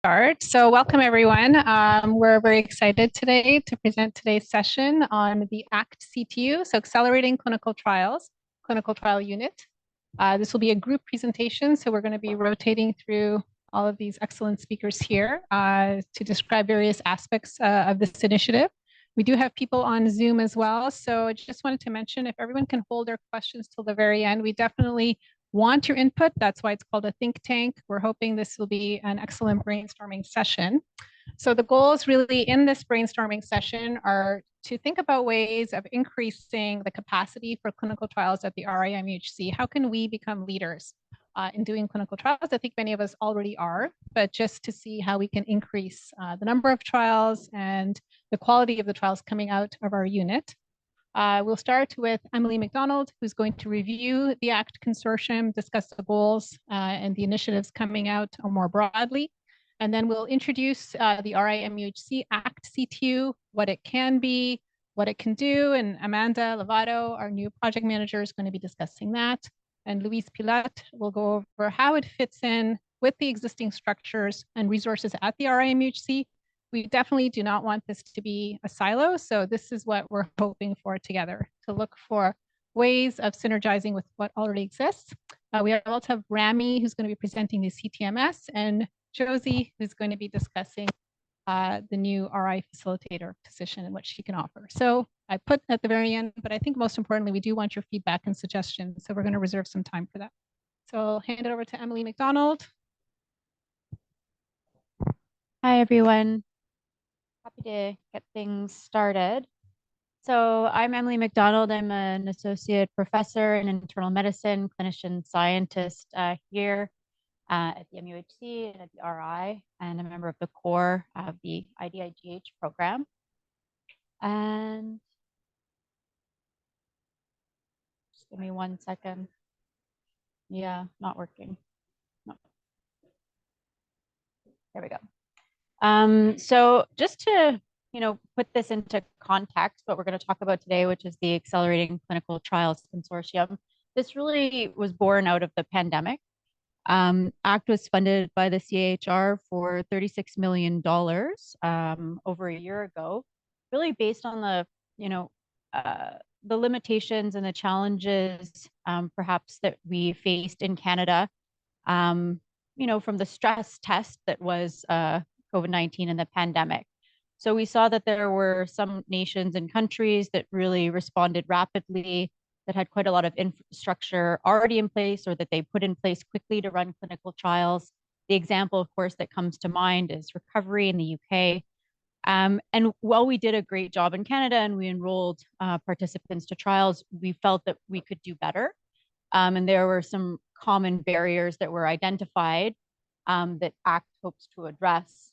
Start. So welcome everyone. We're very excited today to present today's session on the ACT-CTU, so Accelerating Clinical Trials, Clinical Trial Unit. This will be a group presentation, so we're going to be rotating through all of these excellent speakers here to describe various aspects of this initiative. We do have people on Zoom as well, so I just wanted to mention if everyone can hold their questions till the very end, we definitely want your input. That's why it's called a think tank. We're hoping this will be an excellent brainstorming session. So the goals really in this brainstorming session are to think about ways of increasing the capacity for clinical trials at the RI-MUHC. How can we become leaders in doing clinical trials? I think many of us already are, but just to see how we can increase the number of trials and the quality of the trials coming out of our unit. We'll start with Emily McDonald, who's going to review the ACT consortium, discuss the goals and the initiatives coming out more broadly. And then we'll introduce the RI-MUHC ACT-CTU, what it can be, what it can do. And Amanda Lavato, our new project manager, is going to be discussing that. And Louise Pilote will go over how it fits in with the existing structures and resources at the RI-MUHC. We definitely do not want this to be a silo. So this is what we're hoping for together, to look for ways of synergizing with what already exists. We also have Ramy, who's going to be presenting the CTMS, and Josie, who's going to be discussing the new RI facilitator position and what she can offer. So I put at the very end, but I think most importantly, we do want your feedback and suggestions. So we're going to reserve some time for that. So I'll hand it over to Emily McDonald. Hi, everyone. Happy to get things started. So I'm Emily McDonald. I'm an associate professor in internal medicine, clinician scientist here at the MUHC and at the RI, and a member of the core of the IDIGH program. And just give me 1 second. Yeah, not working. No. There we go. So just to, put this into context, what we're going to talk about today, which is the Accelerating Clinical Trials Consortium, this really was born out of the pandemic. ACT was funded by the CAHR for $36 million over a year ago, really based on the limitations and the challenges perhaps that we faced in Canada, from the stress test that was COVID-19 and the pandemic. So we saw that there were some nations and countries that really responded rapidly, that had quite a lot of infrastructure already in place or that they put in place quickly to run clinical trials. The example, of course, that comes to mind is recovery in the UK. And while we did a great job in Canada and we enrolled participants to trials, we felt that we could do better. And there were some common barriers that were identified that ACT hopes to address,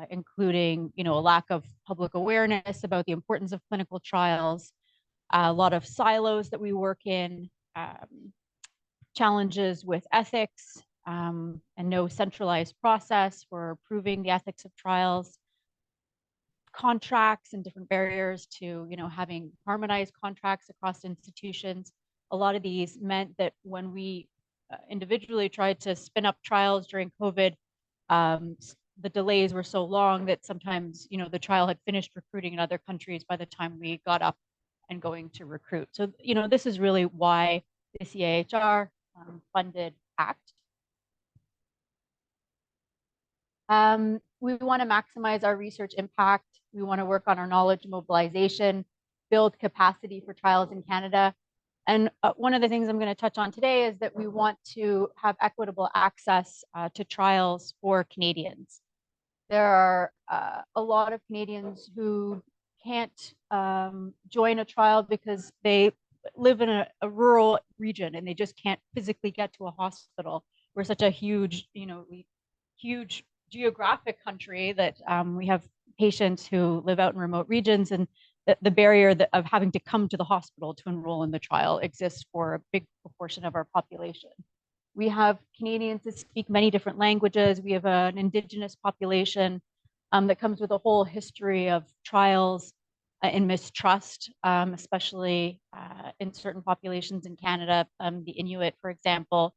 including, a lack of public awareness about the importance of clinical trials, a lot of silos that we work in, challenges with ethics, and no centralized process for approving the ethics of trials, contracts and different barriers to, having harmonized contracts across institutions. A lot of these meant that when we individually tried to spin up trials during COVID, the delays were so long that sometimes, the trial had finished recruiting in other countries by the time we got up and going to recruit. So, this is really why the CAHR funded ACT. We want to maximize our research impact. We want to work on our knowledge mobilization, build capacity for trials in Canada. And one of the things I'm going to touch on today is that we want to have equitable access to trials for Canadians. There are a lot of Canadians who can't join a trial because they live in a rural region and they just can't physically get to a hospital. We're such a huge, huge geographic country that we have patients who live out in remote regions, and the barrier of having to come to the hospital to enroll in the trial exists for a big proportion of our population. We have Canadians that speak many different languages. We have an Indigenous population that comes with a whole history of trials and mistrust, especially in certain populations in Canada, the Inuit, for example.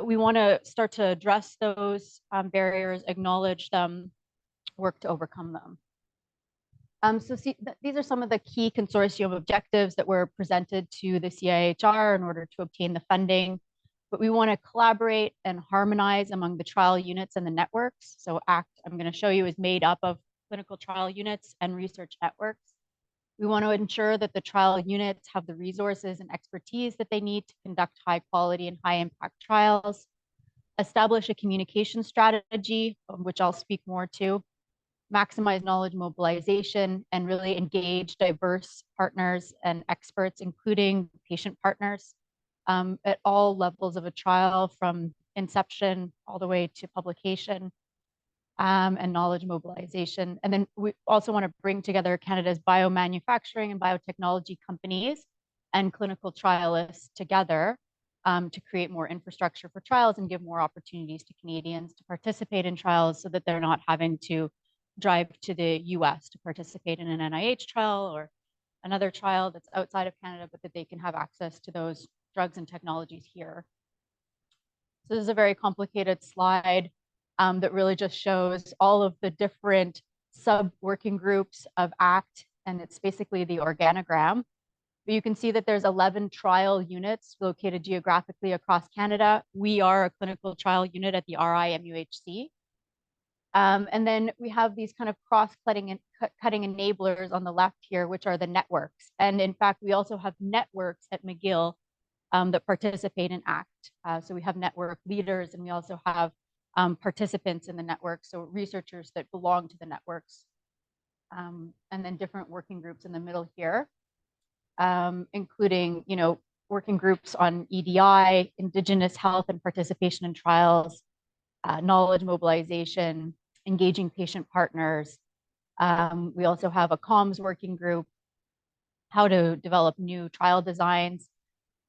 we want to start to address those barriers, acknowledge them, work to overcome them. These are some of the key consortium objectives that were presented to the CIHR in order to obtain the funding. But we want to collaborate and harmonize among the trial units and the networks. So ACT, I'm going to show you, is made up of clinical trial units and research networks. We want to ensure that the trial units have the resources and expertise that they need to conduct high quality and high impact trials, establish a communication strategy, which I'll speak more to, maximize knowledge mobilization, and really engage diverse partners and experts, including patient partners, at all levels of a trial, from inception all the way to publication, and knowledge mobilization. And then we also want to bring together Canada's biomanufacturing and biotechnology companies and clinical trialists together to create more infrastructure for trials and give more opportunities to Canadians to participate in trials so that they're not having to drive to the US to participate in an NIH trial or another trial that's outside of Canada, but that they can have access to those drugs and technologies here. So this is a very complicated slide that really just shows all of the different sub-working groups of ACT, and it's basically the organogram. But you can see that there's 11 trial units located geographically across Canada. We are a clinical trial unit at the RI-MUHC. And then we have these kind of cross-cutting enablers on the left here, which are the networks. And in fact, we also have networks at McGill that participate in ACT. So we have network leaders, and we also have participants in the network, so researchers that belong to the networks. And then different working groups in the middle here, including, working groups on EDI, Indigenous health and participation in trials, knowledge mobilization, engaging patient partners. We also have a comms working group, how to develop new trial designs,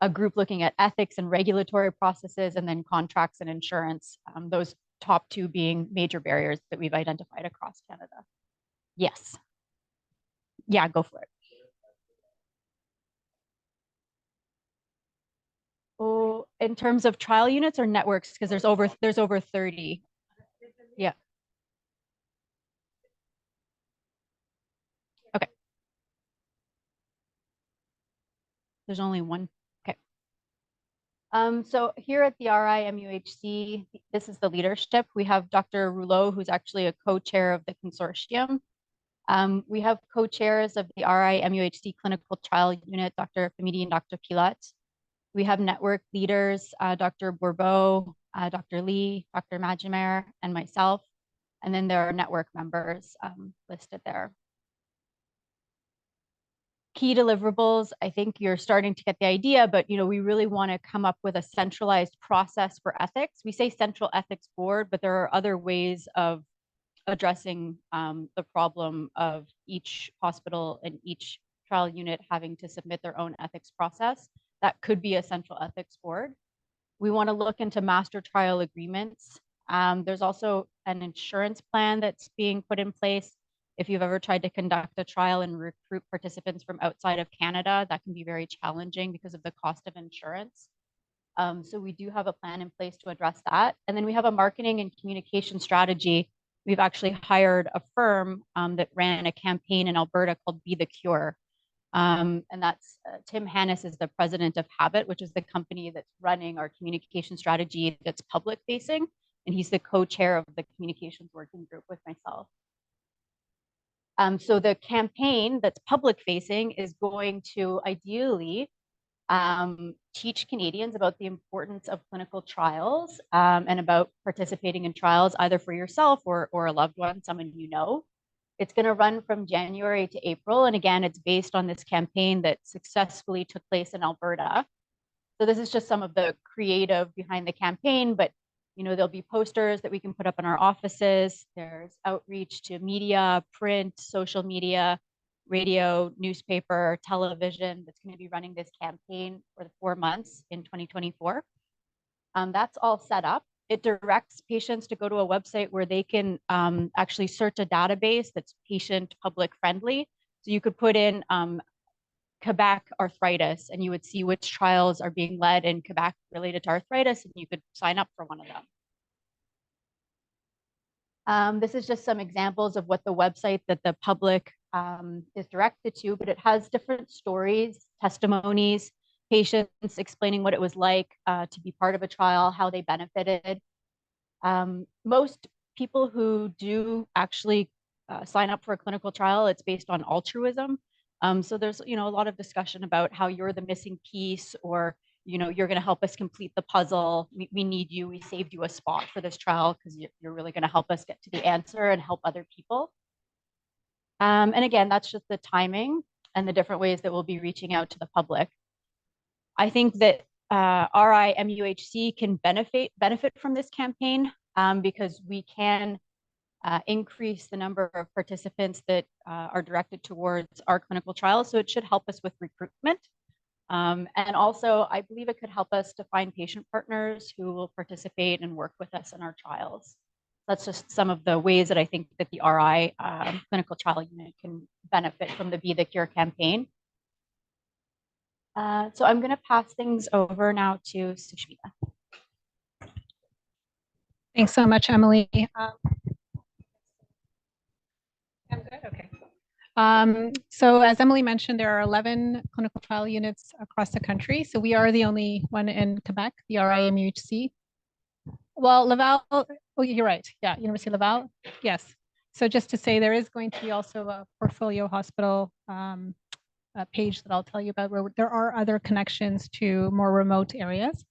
a group looking at ethics and regulatory processes, and then contracts and insurance, those top two being major barriers that we've identified across Canada. Yes. Yeah, go for it. Oh, in terms of trial units or networks, because there's over 30. Yeah. Okay. There's only one. Okay. So here at the RI-MUHC, this is the leadership. We have Dr. Rouleau, who's actually a co-chair of the consortium. We have co-chairs of the RI-MUHC clinical trial unit, Dr. Pamidi and Dr. Pilote. We have network leaders, Dr. Bourbeau, Dr. Lee, Dr. Majimer, and myself. And then there are network members listed there. Key deliverables, I think you're starting to get the idea, but we really want to come up with a centralized process for ethics. We say central ethics board, but there are other ways of addressing the problem of each hospital and each trial unit having to submit their own ethics process. That could be a central ethics board. We want to look into master trial agreements. There's also an insurance plan that's being put in place. If you've ever tried to conduct a trial and recruit participants from outside of Canada, that can be very challenging because of the cost of insurance. So we do have a plan in place to address that. And then we have a marketing and communication strategy. We've actually hired a firm that ran a campaign in Alberta called Be the Cure. And that's Tim Hannes is the president of Habit, which is the company that's running our communication strategy that's public facing. And he's the co-chair of the communications working group with myself. So the campaign that's public facing is going to ideally teach Canadians about the importance of clinical trials and about participating in trials either for yourself or a loved one, someone you know. It's going to run from January to April. And again, it's based on this campaign that successfully took place in Alberta. So this is just some of the creative behind the campaign, but there'll be posters that we can put up in our offices. There's outreach to media, print, social media, radio, newspaper, television that's going to be running this campaign for the 4 months in 2024. That's all set up. It directs patients to go to a website where they can actually search a database that's patient public friendly. So you could put in Quebec arthritis, and you would see which trials are being led in Quebec related to arthritis, and you could sign up for one of them. This is just some examples of what the website that the public is directed to, but it has different stories, testimonies, patients explaining what it was like to be part of a trial, how they benefited. Most people who do actually sign up for a clinical trial, it's based on altruism. So there's, a lot of discussion about how you're the missing piece, or you're going to help us complete the puzzle. We need you. We saved you a spot for this trial because you're really going to help us get to the answer and help other people. And again, that's just the timing and the different ways that we'll be reaching out to the public. I think that RI-MUHC can benefit from this campaign because we can increase the number of participants that are directed towards our clinical trials. So it should help us with recruitment. And also, I believe it could help us to find patient partners who will participate and work with us in our trials. That's just some of the ways that I think that the RI clinical trial unit can benefit from the Be the Cure campaign. So I'm going to pass things over now to Sushmita. Thanks so much, Emily. I'm good, okay. So as Emily mentioned, there are 11 clinical trial units across the country. So we are the only one in Quebec, the RI-MUHC. Well, Laval, oh, you're right. Yeah, University of Laval, yes. So just to say, there is going to be also a portfolio hospital page that I'll tell you about, where there are other connections to more remote areas.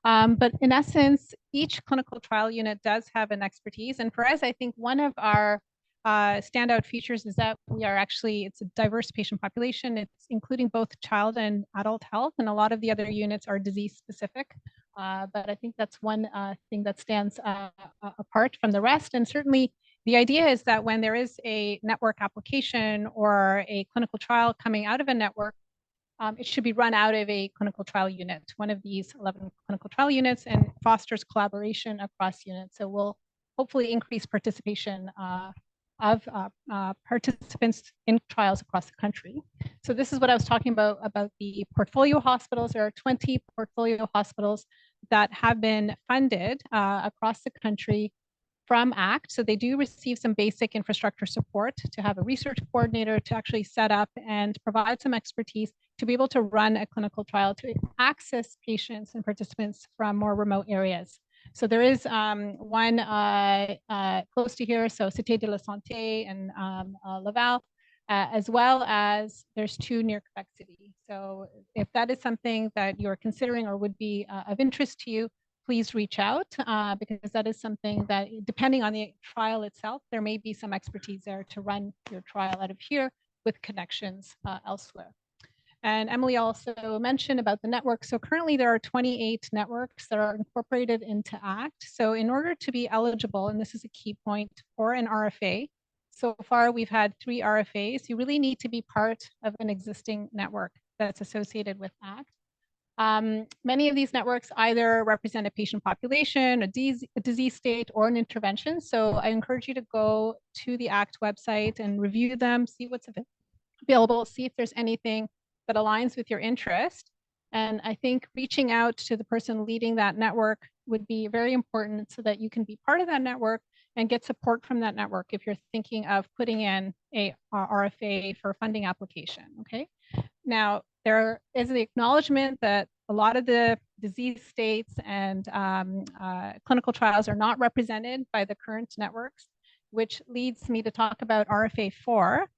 But in essence, each clinical trial unit does have an expertise. And for us, I think one of our standout features is that it's a diverse patient population. It's including both child and adult health, and a lot of the other units are disease specific. But I think that's one thing that stands apart from the rest. And certainly the idea is that when there is a network application or a clinical trial coming out of a network, it should be run out of a clinical trial unit, one of these 11 clinical trial units, and fosters collaboration across units. So we'll hopefully increase participation of participants in trials across the country. So this is what I was talking about the portfolio hospitals. There are 20 portfolio hospitals that have been funded across the country from ACT. So they do receive some basic infrastructure support to have a research coordinator to actually set up and provide some expertise to be able to run a clinical trial to access patients and participants from more remote areas. So there is one close to here, so Cité de la Santé and Laval, as well as there's 2 near Quebec City. So if that is something that you're considering or would be of interest to you, please reach out because that is something that, depending on the trial itself, there may be some expertise there to run your trial out of here with connections elsewhere. And Emily also mentioned about the network. So currently there are 28 networks that are incorporated into ACT. So in order to be eligible, and this is a key point for an RFA, so far we've had 3 RFAs. You really need to be part of an existing network that's associated with ACT. Many of these networks either represent a patient population, a disease state, or an intervention. So I encourage you to go to the ACT website and review them, see what's available, see if there's anything that aligns with your interest. And I think reaching out to the person leading that network would be very important so that you can be part of that network and get support from that network if you're thinking of putting in a RFA for a funding application, okay? Now, there is the acknowledgement that a lot of the disease states and clinical trials are not represented by the current networks, which leads me to talk about RFA 4,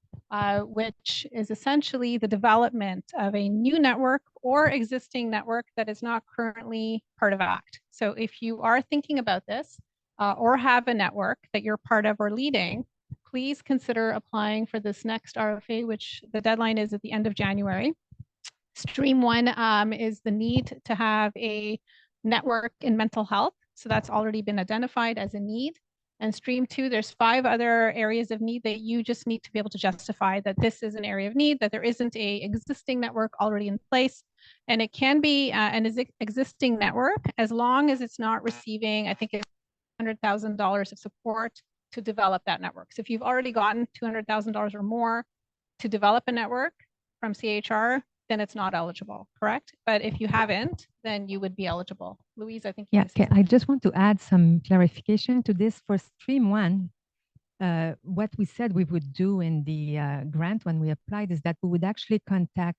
which is essentially the development of a new network or existing network that is not currently part of ACT. So if you are thinking about this or have a network that you're part of or leading, please consider applying for this next RFA, which the deadline is at the end of January. Stream 1 is the need to have a network in mental health. So that's already been identified as a need. And Stream 2, there's 5 other areas of need that you just need to be able to justify that this is an area of need, that there isn't a existing network already in place. And it can be an existing network as long as it's not receiving, I think it's $100,000 of support to develop that network. So if you've already gotten $200,000 or more to develop a network from CHR, then it's not eligible, correct? But if you haven't, then you would be eligible. Louise, I think you Yeah, want to say okay. I just want to add some clarification to this. For stream one, what we said we would do in the grant when we applied is that we would actually contact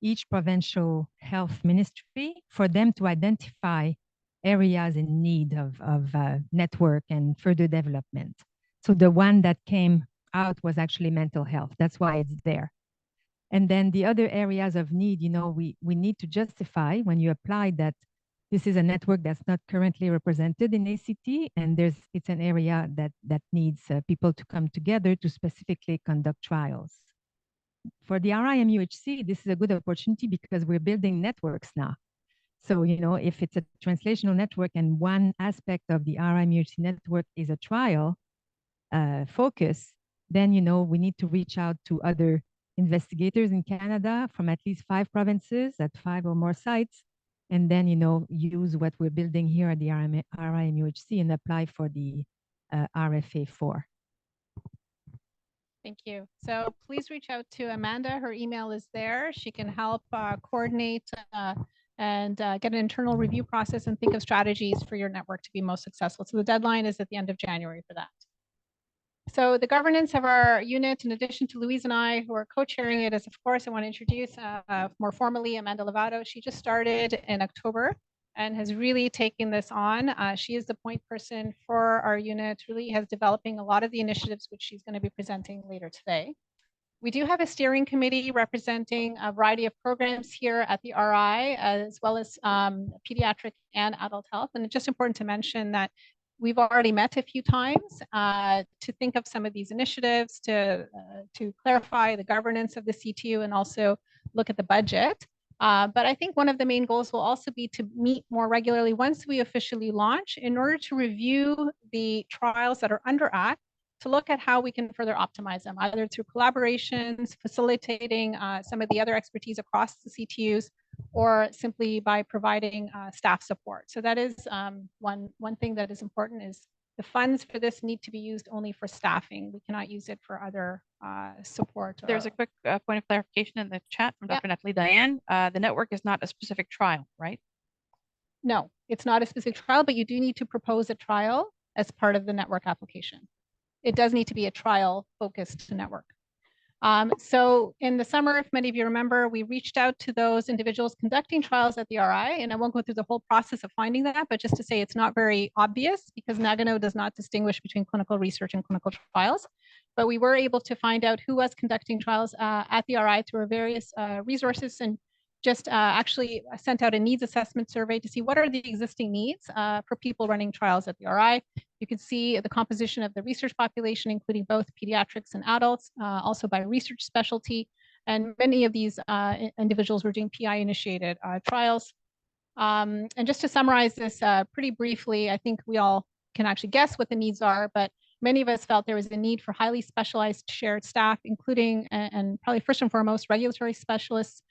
each provincial health ministry for them to identify areas in need of network and further development. So the one that came out was actually mental health. That's why it's there. And then the other areas of need, you know, we need to justify when you apply that this is a network that's not currently represented in ACT, and it's an area that needs people to come together to specifically conduct trials. For the RI-MUHC, this is a good opportunity because we're building networks now. So, you know, if it's a translational network and one aspect of the RI-MUHC network is a trial focus, then, you know, we need to reach out to other investigators in Canada from at least 5 provinces at 5 or more sites, and then, you know, use what we're building here at the RI-MUHC and apply for the RFA4. Thank you. So please reach out to Amanda. Her email is there. She can help coordinate and get an internal review process and think of strategies for your network to be most successful. So the deadline is at the end of January for that. So the governance of our unit, in addition to Louise and I, who are co-chairing it, is, of course, I want to introduce more formally Amanda Lavato. She just started in October and has really taken this on. She is the point person for our unit, really has developing a lot of the initiatives which she's going to be presenting later today. We do have a steering committee representing a variety of programs here at the RI, as well as pediatric and adult health. And it's just important to mention that we've already met a few times to think of some of these initiatives, to clarify the governance of the CTU and also look at the budget. But I think one of the main goals will also be to meet more regularly once we officially launch in order to review the trials that are under ACT, to look at how we can further optimize them, either through collaborations, facilitating some of the other expertise across the CTUs, or simply by providing staff support. So that is one thing that is important, is the funds for this need to be used only for staffing. We cannot use it for other support. There's a quick point of clarification in the chat from Dr. Nathalie Diane. The network is not a specific trial, right? No, it's not a specific trial, but you do need to propose a trial as part of the network application. It does need to be a trial focused network. So in the summer, if many of you remember, we reached out to those individuals conducting trials at the RI, and I won't go through the whole process of finding that, but just to say it's not very obvious because Nagano does not distinguish between clinical research and clinical trials. But we were able to find out who was conducting trials at the RI through our various resources, and just actually sent out a needs assessment survey to see what are the existing needs for people running trials at the RI. You can see the composition of the research population, including both pediatrics and adults, also by research specialty. And many of these individuals were doing PI-initiated trials. And just to summarize this pretty briefly, I think we all can actually guess what the needs are, but many of us felt there was a need for highly specialized shared staff, including, and probably first and foremost, regulatory specialists,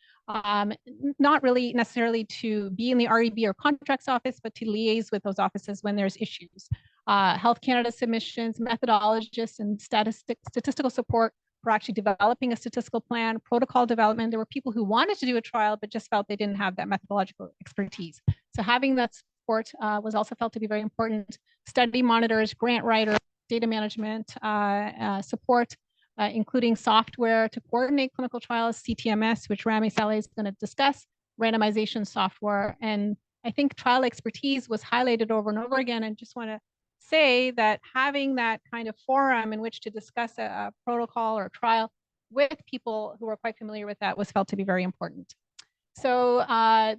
not really necessarily to be in the REB or contracts office, but to liaise with those offices when there's issues. Health Canada submissions, methodologists, and statistical support for actually developing a statistical plan, protocol development. There were people who wanted to do a trial, but just felt they didn't have that methodological expertise. So having that support was also felt to be very important. Study monitors, grant writers, data management support, including software to coordinate clinical trials, CTMS, which Ramy Saleh is going to discuss, randomization software. And I think trial expertise was highlighted over and over again. And just want to say that having that kind of forum in which to discuss a protocol or a trial with people who are quite familiar with that was felt to be very important. So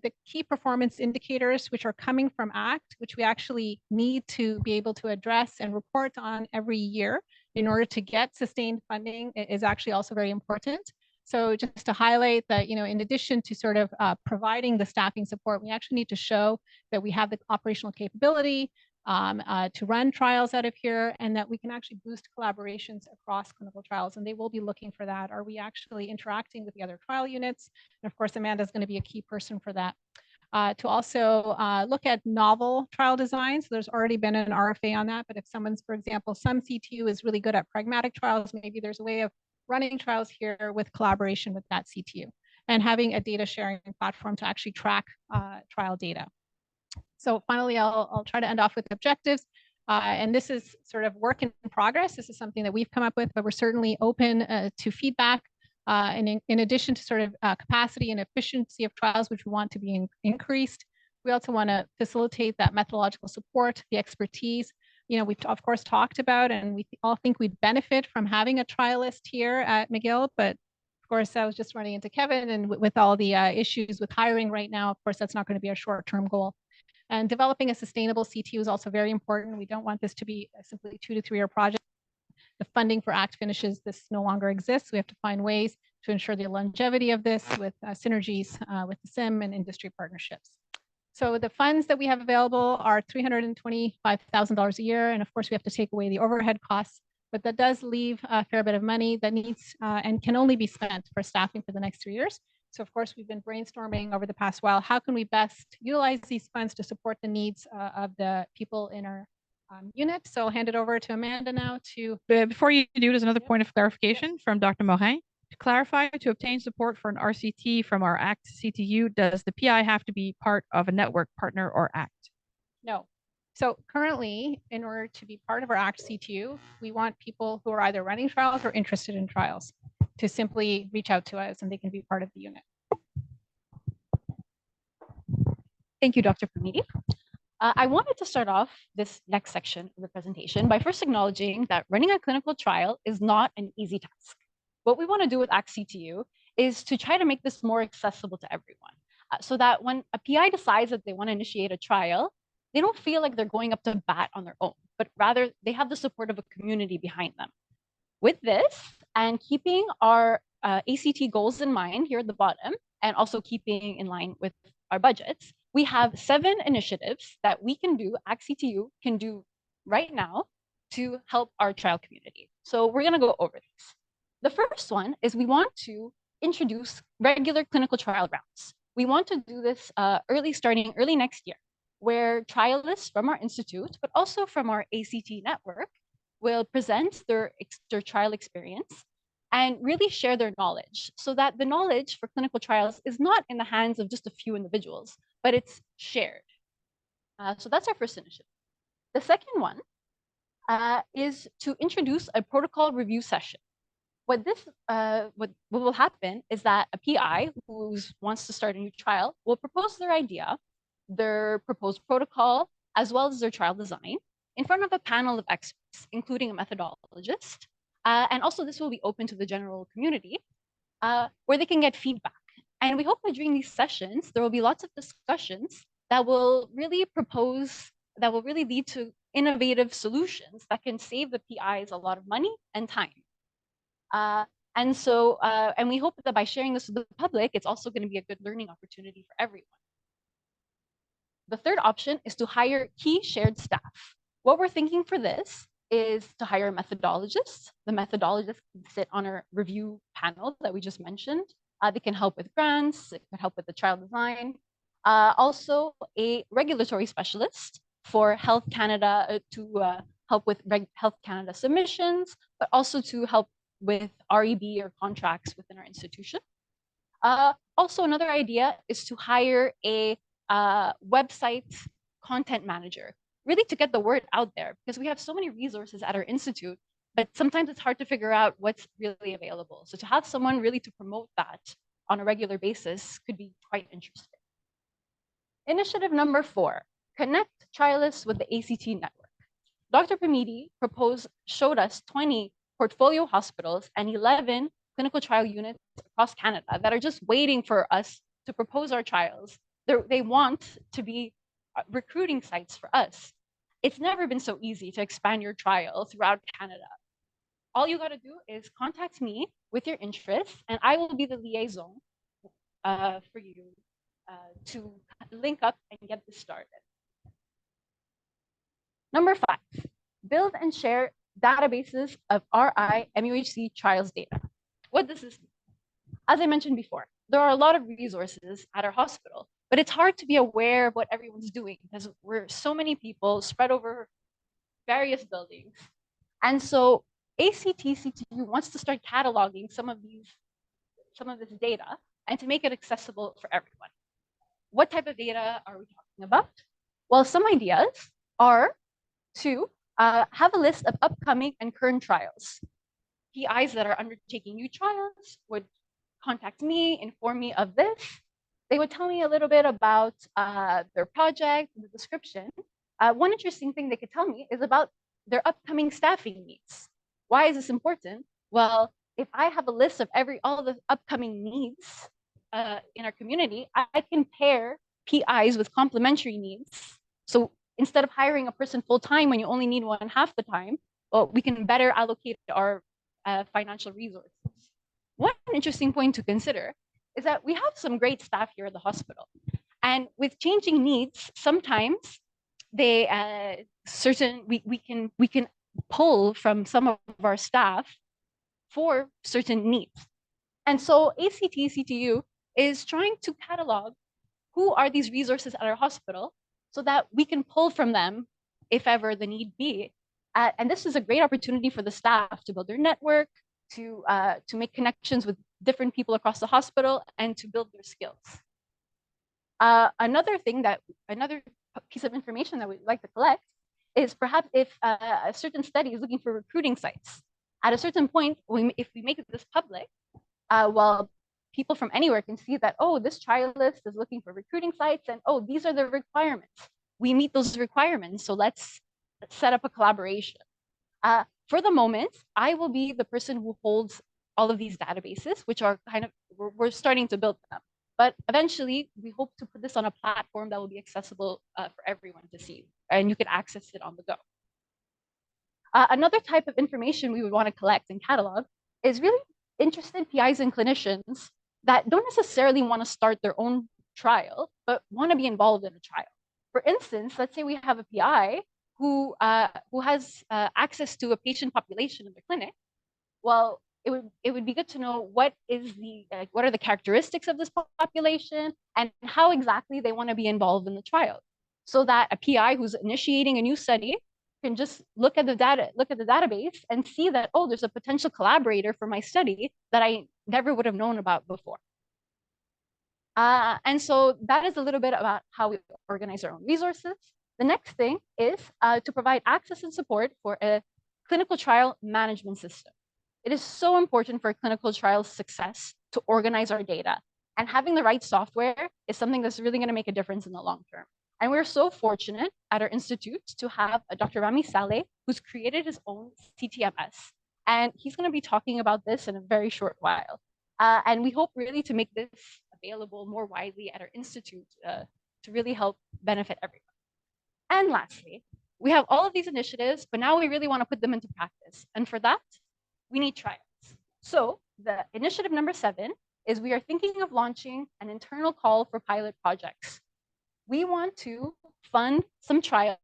the key performance indicators, which are coming from ACT, which we actually need to be able to address and report on every year in order to get sustained funding, is actually also very important. So just to highlight that, you know, in addition to sort of providing the staffing support, we actually need to show that we have the operational capability to run trials out of here, and that we can actually boost collaborations across clinical trials. And they will be looking for that. Are we actually interacting with the other trial units? And of course, Amanda is going to be a key person for that. To also look at novel trial designs. So there's already been an RFA on that, but if someone's, for example, some CTU is really good at pragmatic trials, maybe there's a way of running trials here with collaboration with that CTU. and having a data sharing platform to actually track trial data. So finally, I'll try to end off with objectives. And this is sort of work in progress. This is something that we've come up with, but we're certainly open to feedback. And in addition to sort of capacity and efficiency of trials, which we want to be increased, we also want to facilitate that methodological support, the expertise. You know, we've of course talked about, and we all think we'd benefit from having a trialist here at McGill, but of course, I was just running into Kevin, and with all the issues with hiring right now, of course, that's not going to be a short-term goal. And developing a sustainable CTU is also very important. We don't want this to be simply 2 to 3 year project. The funding for ACT finishes, this no longer exists. We have to find ways to ensure the longevity of this with synergies with the SIM and industry partnerships. So the funds that we have available are $325,000 a year. And of course, we have to take away the overhead costs, but that does leave a fair bit of money that needs and can only be spent for staffing for the next 3 years. So of course, we've been brainstorming over the past while, how can we best utilize these funds to support the needs of the people in our unit? So I'll hand it over to Amanda now to... Before you do, there's another point of clarification from Dr. Morin. To clarify, to obtain support for an RCT from our ACT-CTU, does the PI have to be part of a network partner or ACT? No. So currently, in order to be part of our ACT-CTU, we want people who are either running trials or interested in trials to simply reach out to us and they can be part of the unit. Thank you, Dr. Pamidi. I wanted to start off this next section of the presentation by first acknowledging that running a clinical trial is not an easy task. What we want to do with ACT-CTU is to try to make this more accessible to everyone so that when a PI decides that they want to initiate a trial, they don't feel like they're going up to bat on their own, but rather they have the support of a community behind them. With this, and keeping our ACT goals in mind here at the bottom, and also keeping in line with our budgets, we have 7 initiatives that we can do, ACT-CTU can do right now to help our trial community. So we're gonna go over these. The first one is we want to introduce regular clinical trial rounds. We want to do this starting early next year, where trialists from our institute, but also from our ACT network, will present their trial experience and really share their knowledge so that the knowledge for clinical trials is not in the hands of just a few individuals, but it's shared. So that's our first initiative. The second one is to introduce a protocol review session. What will happen is that a PI who wants to start a new trial will propose their idea, their proposed protocol, as well as their trial design in front of a panel of experts, including a methodologist. And also this will be open to the general community where they can get feedback. And we hope that during these sessions, there will be lots of discussions that will really lead to innovative solutions that can save the PIs a lot of money and time. And we hope that by sharing this with the public, it's also going to be a good learning opportunity for everyone. The third option is to hire key shared staff. What we're thinking for this is to hire a methodologist. The methodologist can sit on our review panel that we just mentioned. They can help with grants, it can help with the trial design. Also a regulatory specialist for Health Canada to help with Health Canada submissions, but also to help with REB or contracts within our institution. Also, another idea is to hire a website content manager, really to get the word out there, because we have so many resources at our institute, but sometimes it's hard to figure out what's really available. So to have someone really to promote that on a regular basis could be quite interesting. Initiative number 4, connect trialists with the ACT network. Dr. Pamidi showed us 20 portfolio hospitals and 11 clinical trial units across Canada that are just waiting for us to propose our trials. They want to be recruiting sites for us. It's never been so easy to expand your trial throughout Canada. All you got to do is contact me with your interests, and I will be the liaison for you to link up and get this started. Number 5, build and share databases of RI-MUHC trials data. What does this mean? As I mentioned before, there are a lot of resources at our hospital, but it's hard to be aware of what everyone's doing because we're so many people spread over various buildings. And so ACT-CTU wants to start cataloging some of this data and to make it accessible for everyone. What type of data are we talking about? Well, some ideas are to have a list of upcoming and current trials. PIs that are undertaking new trials would contact me, inform me of this. They would tell me a little bit about their project, the description. One interesting thing they could tell me is about their upcoming staffing needs. Why is this important? Well, if I have a list of all the upcoming needs in our community, I can pair PIs with complementary needs. So instead of hiring a person full-time when you only need one half the time, well, we can better allocate our financial resources. One interesting point to consider is that we have some great staff here at the hospital. And with changing needs, sometimes we can pull from some of our staff for certain needs. And so ACT-CTU is trying to catalog who are these resources at our hospital so that we can pull from them if ever the need be. And this is a great opportunity for the staff to build their network, to make connections with different people across the hospital, and to build their skills. Another piece of information that we'd like to collect is perhaps if a certain study is looking for recruiting sites. At a certain point, if we make this public, well, people from anywhere can see that, oh, this trial list is looking for recruiting sites, and oh, these are the requirements. We meet those requirements, so let's set up a collaboration. For the moment, I will be the person who holds all of these databases, which are we're starting to build them. But eventually, we hope to put this on a platform that will be accessible for everyone to see, and you can access it on the go. Another type of information we would want to collect and catalog is really interested PIs and clinicians that don't necessarily want to start their own trial, but want to be involved in a trial. For instance, let's say we have a PI who has access to a patient population in the clinic. Well, it would be good to know what are the characteristics of this population and how exactly they want to be involved in the trial, so that a PI who's initiating a new study can just look at the database and see that, oh, there's a potential collaborator for my study that I never would have known about before. And so that is a little bit about how we organize our own resources. The next thing is to provide access and support for a clinical trial management system. It is so important for clinical trial success to organize our data, and having the right software is something that's really going to make a difference in the long term. And we're so fortunate at our institute to have Dr. Ramy Saleh, who's created his own CTMS. And he's going to be talking about this in a very short while. And we hope really to make this available more widely at our institute to really help benefit everyone. And lastly, we have all of these initiatives, but now we really want to put them into practice. And for that, we need trials. So the initiative number 7 is we are thinking of launching an internal call for pilot projects. We want to fund some trials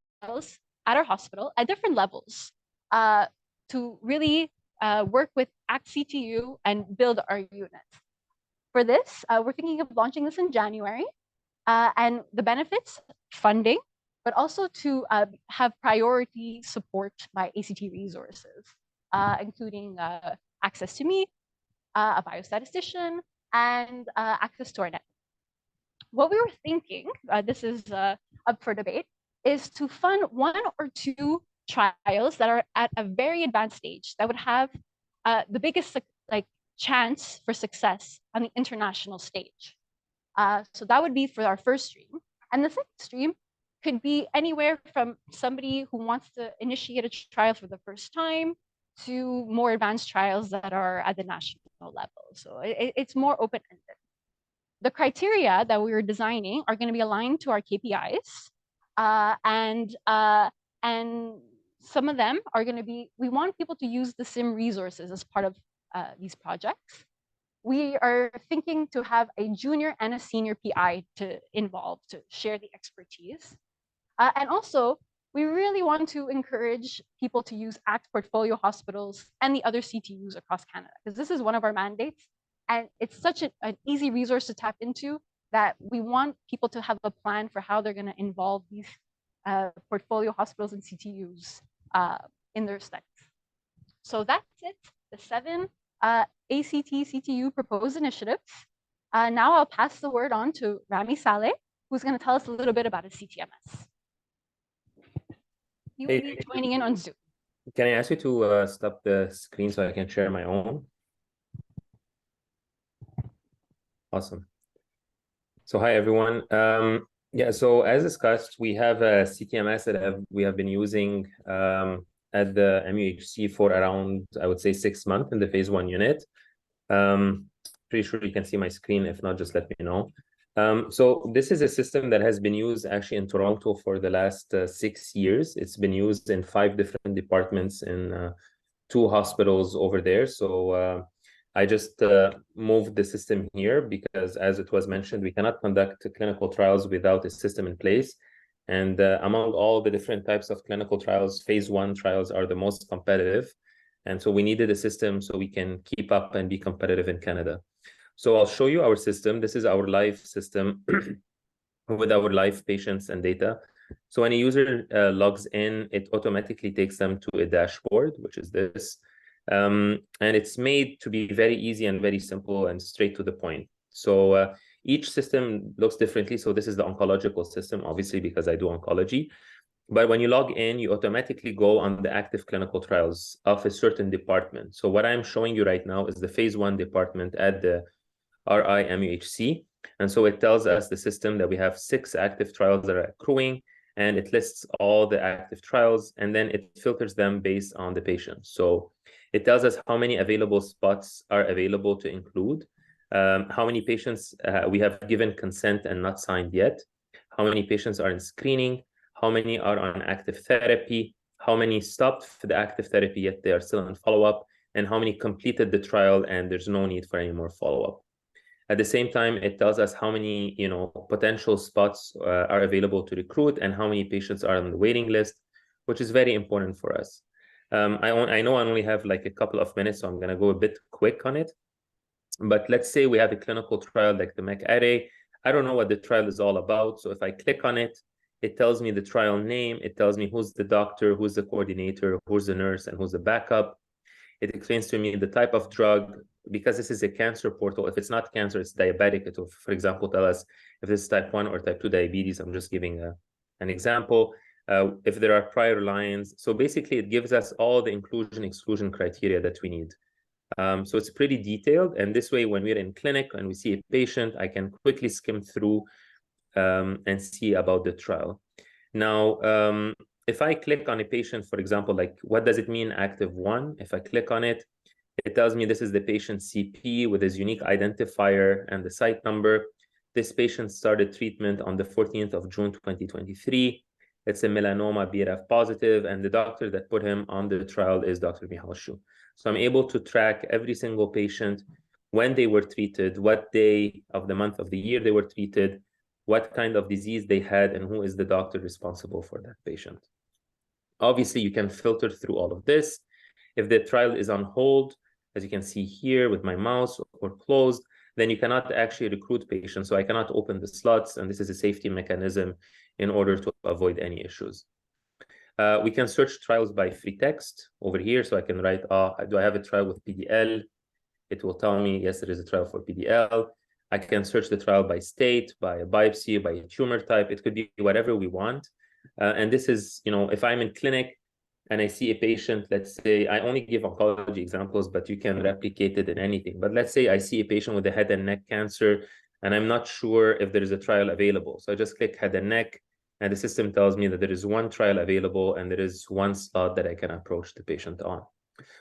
at our hospital at different levels to really work with ACT-CTU and build our unit. For this, we're thinking of launching this in January, and the benefits, funding, but also to have priority support by ACT resources, including access to me, a biostatistician, and access to our network. What we were thinking, this is up for debate, is to fund 1 or 2 trials that are at a very advanced stage that would have the biggest chance for success on the international stage. So that would be for our first stream. And the second stream could be anywhere from somebody who wants to initiate a trial for the first time to more advanced trials that are at the national level. So it's more open-ended. The criteria that we were designing are going to be aligned to our KPIs. And some of them are going to be, we want people to use the SIM resources as part of these projects. We are thinking to have a junior and a senior PI involved to share the expertise. And also, we really want to encourage people to use ACT portfolio hospitals and the other CTUs across Canada, because this is one of our mandates. And it's such an easy resource to tap into that we want people to have a plan for how they're going to involve these portfolio hospitals and CTUs in their studies. So that's it, the 7 ACT-CTU proposed initiatives. Now I'll pass the word on to Ramy Saleh, who's going to tell us a little bit about his CTMS. He will be joining in on Zoom. Can I ask you to stop the screen so I can share my own? Awesome. So hi, everyone. Yeah, so as discussed, we have a CTMS that we have been using at the MUHC for around, I would say, 6 months in the phase 1 unit. Pretty sure you can see my screen. If not, just let me know. So this is a system that has been used actually in Toronto for the last 6 years. It's been used in 5 different departments in 2 hospitals over there. So I just moved the system here because, as it was mentioned, we cannot conduct clinical trials without a system in place. And among all the different types of clinical trials, phase 1 trials are the most competitive. And so we needed a system so we can keep up and be competitive in Canada. So I'll show you our system. This is our live system with our live patients and data. So when a user logs in, it automatically takes them to a dashboard, which is this. And it's made to be very easy and very simple and straight to the point. So each system looks differently. So this is the oncological system, obviously, because I do oncology. But when you log in, you automatically go on the active clinical trials of a certain department. So what I'm showing you right now is the phase 1 department at the RI-MUHC. And so it tells us, the system, that we have 6 active trials that are accruing, and it lists all the active trials, and then it filters them based on the patient. So it tells us how many available spots are available to include, how many patients we have given consent and not signed yet, how many patients are in screening, how many are on active therapy, how many stopped for the active therapy yet they are still on follow-up, and how many completed the trial and there's no need for any more follow-up. At the same time, it tells us how many potential spots are available to recruit and how many patients are on the waiting list, which is very important for us. I know I only have like a couple of minutes, so I'm going to go a bit quick on it. But let's say we have a clinical trial like the MEC-RA. I don't know what the trial is all about. So if I click on it, it tells me the trial name. It tells me who's the doctor, who's the coordinator, who's the nurse, and who's the backup. It explains to me the type of drug. Because this is a cancer portal, if it's not cancer, it's diabetic. It will, for example, tell us if this is type 1 or type 2 diabetes. I'm just giving an example. If there are prior lines. So basically, it gives us all the inclusion-exclusion criteria that we need. So it's pretty detailed. And this way, when we're in clinic and we see a patient, I can quickly skim through and see about the trial. Now, if I click on a patient, for example, like what does it mean active 1? If I click on it, it tells me this is the patient CP with his unique identifier and the site number. This patient started treatment on the 14th of June, 2023. It's a melanoma BRAF positive, and the doctor that put him on the trial is Dr. McDonald. So I'm able to track every single patient, when they were treated, what day of the month of the year they were treated, what kind of disease they had, and who is the doctor responsible for that patient. Obviously, you can filter through all of this. If the trial is on hold, as you can see here with my mouse, or closed, then you cannot actually recruit patients. So I cannot open the slots, and this is a safety mechanism in order to avoid any issues. We can search trials by free text over here. So I can write, do I have a trial with PDL? It will tell me, yes, there is a trial for PDL. I can search the trial by state, by a biopsy, by a tumor type. It could be whatever we want. And this is, if I'm in clinic and I see a patient, let's say, I only give oncology examples, but you can replicate it in anything. But let's say I see a patient with a head and neck cancer, and I'm not sure if there is a trial available. So I just click head and neck, and the system tells me that there is 1 trial available, and there is 1 slot that I can approach the patient on.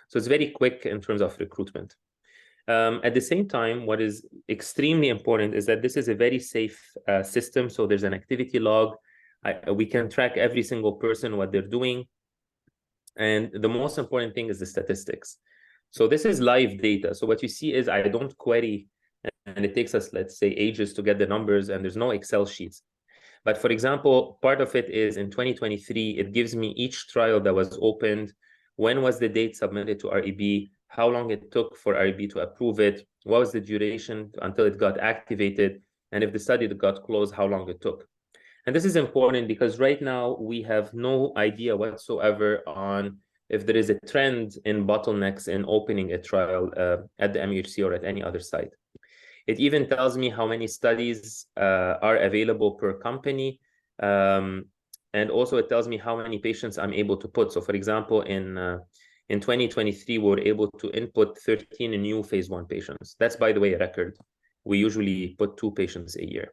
So it's very quick in terms of recruitment. At the same time, what is extremely important is that this is a very safe system. So there's an activity log. We can track every single person, what they're doing. And the most important thing is the statistics. So this is live data. So what you see is I don't query, and it takes us, let's say, ages to get the numbers, and there's no Excel sheets. But for example, part of it is in 2023, it gives me each trial that was opened, when was the date submitted to REB, how long it took for REB to approve it, what was the duration until it got activated, and if the study got closed, how long it took. And this is important because right now we have no idea whatsoever on if there is a trend in bottlenecks in opening a trial at the MUHC or at any other site. It even tells me how many studies are available per company. And also it tells me how many patients I'm able to put. So for example, in 2023, we were able to input 13 new phase 1 patients. That's, by the way, a record. We usually put 2 patients a year.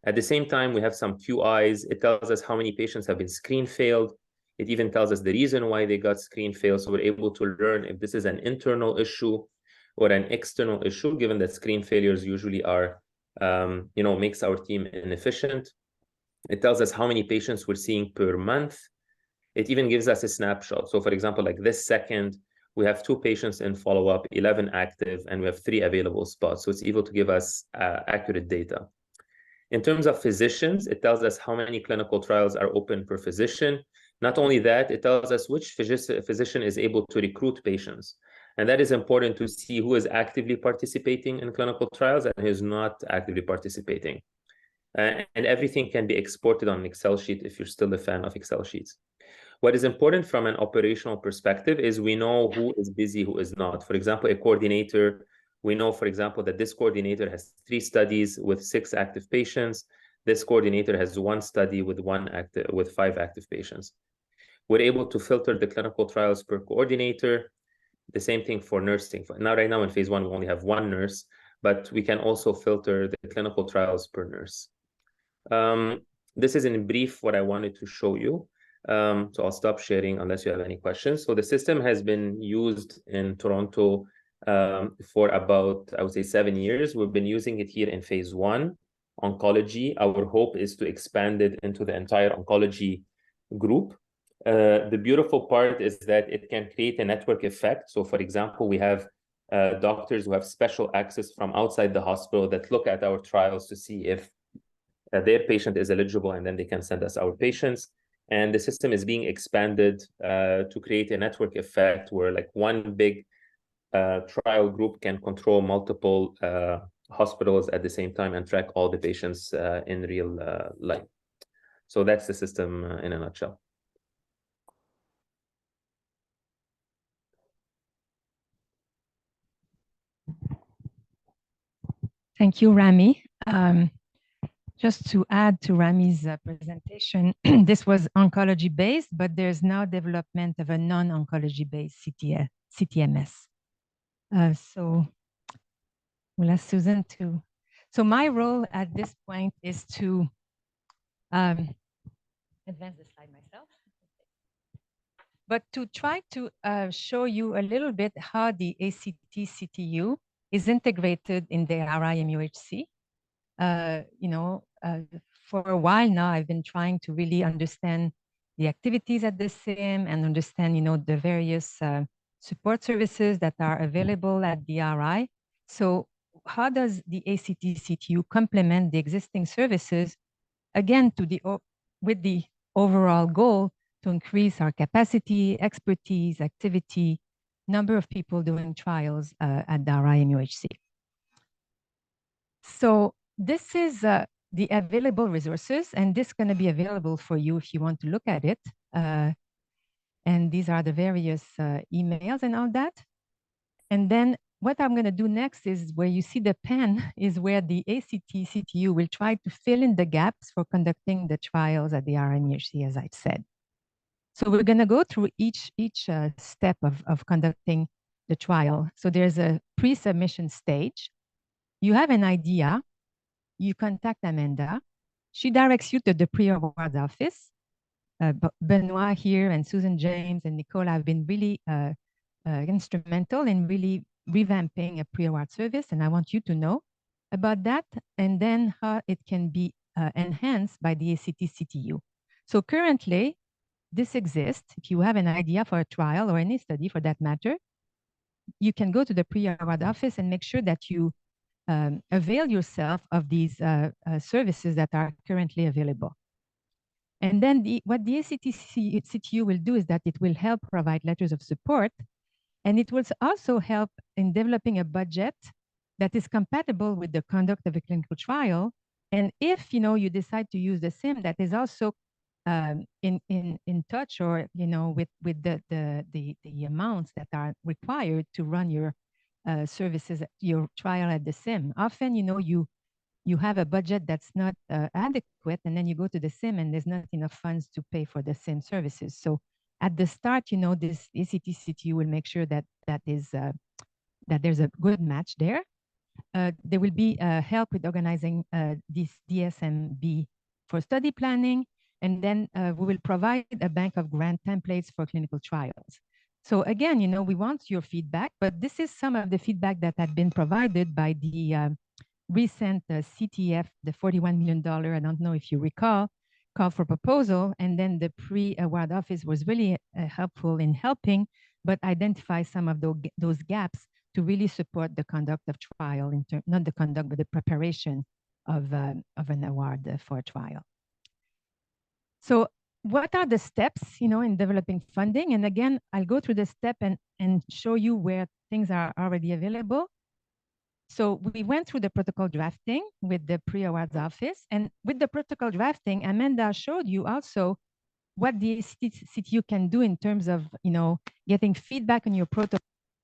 At the same time, we have some QIs. It tells us how many patients have been screen failed. It even tells us the reason why they got screen failed. So we're able to learn if this is an internal issue or an external issue, given that screen failures usually are, makes our team inefficient. It tells us how many patients we're seeing per month. It even gives us a snapshot. So for example, like this second, we have 2 patients in follow-up, 11 active, and we have 3 available spots. So it's able to give us accurate data. In terms of physicians, it tells us how many clinical trials are open per physician. Not only that, it tells us which physician is able to recruit patients. And that is important to see who is actively participating in clinical trials and who is not actively participating. And everything can be exported on an Excel sheet if you're still a fan of Excel sheets. What is important from an operational perspective is we know who is busy, who is not. For example, a coordinator, we know, for example, that this coordinator has 3 studies with 6 active patients. This coordinator has 1 study with 5 active patients. We're able to filter the clinical trials per coordinator. The same thing for nursing. Now, right now in phase 1, we only have 1 nurse, but we can also filter the clinical trials per nurse. This is in brief what I wanted to show you. So I'll stop sharing unless you have any questions. So the system has been used in Toronto for about, I would say, 7 years. We've been using it here in phase 1, oncology. Our hope is to expand it into the entire oncology group. The beautiful part is that it can create a network effect. So for example, we have doctors who have special access from outside the hospital that look at our trials to see if their patient is eligible, and then they can send us our patients. And the system is being expanded to create a network effect where like one big trial group can control multiple hospitals at the same time and track all the patients in real life. So that's the system in a nutshell. Thank you, Ramy. Just to add to Ramy's presentation, this was oncology-based, but there's now development of a non-oncology-based CTMS. So we'll ask Susan to... So my role at this point is to advance the slide myself, but to try to show you a little bit how the ACT-CTU is integrated in the RI-MUHC. For a while now, I've been trying to really understand the activities at the SIM and understand, the various support services that are available at the RI. So how does the ACT-CTU complement the existing services, again, with the overall goal to increase our capacity, expertise, activity, number of people doing trials at the RI-MUHC. So this is the available resources, and this is going to be available for you if you want to look at it. And these are the various emails and all that. And then what I'm going to do next is where you see the pen is where the ACT-CTU will try to fill in the gaps for conducting the trials at the RI-MUHC, as I've said. So we're going to go through each step of conducting the trial. So there's a pre-submission stage. You have an idea. You contact Amanda. She directs you to the pre-award office. Benoit here and Susan James and Nicole have been really instrumental in really revamping a pre-award service, and I want you to know about that and then how it can be enhanced by the ACT-CTU. So currently, this exists. If you have an idea for a trial or any study for that matter, you can go to the pre-award office and make sure that you avail yourself of these services that are currently available. And then what the ACT-CTU will do is that it will help provide letters of support, and it will also help in developing a budget that is compatible with the conduct of a clinical trial. And if you decide to use the SIM, that is also in touch or with the amounts that are required to run your services, your trial at the SIM. Often, you have a budget that's not adequate, and then you go to the SIM and there's not enough funds to pay for the SIM services. So at the start, this ACT-CTU will make sure that that there's a good match there. There will be help with organizing this DSMB for study planning, and then we will provide a bank of grant templates for clinical trials. So again, we want your feedback, but this is some of the feedback that had been provided by the recent CTF, the $41 million, I don't know if you recall, call for proposal, and then the pre-award office was really helpful in helping, but identify some of those gaps to really support the conduct of trial, not the conduct, but the preparation of an award for a trial. So what are the steps, in developing funding? And again, I'll go through the step and show you where things are already available. So we went through the protocol drafting with the pre-awards office. And with the protocol drafting, Amanda showed you also what the ACT-CTU can do in terms of, getting feedback on your protocol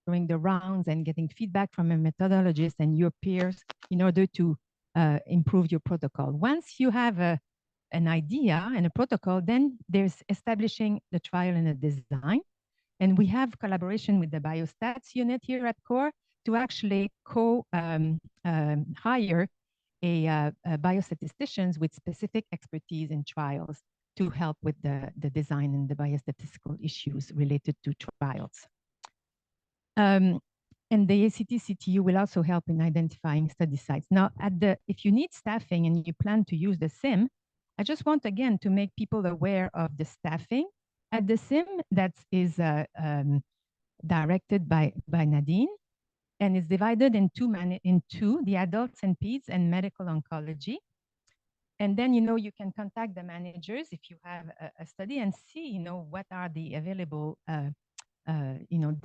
during the rounds and getting feedback from a methodologist and your peers in order to improve your protocol. Once you have an idea and a protocol, then there's establishing the trial and a design. And we have collaboration with the biostats unit here at CORE to actually hire biostatisticians with specific expertise in trials to help with the design and the biostatistical issues related to trials. And the ACT-CTU will also help in identifying study sites. Now, if you need staffing and you plan to use the SIM, I just want, again, to make people aware of the staffing at the SIM that is directed by Nadine, and is divided in two, the adults and peds and medical oncology. And then, you can contact the managers if you have a study and see, what are the available,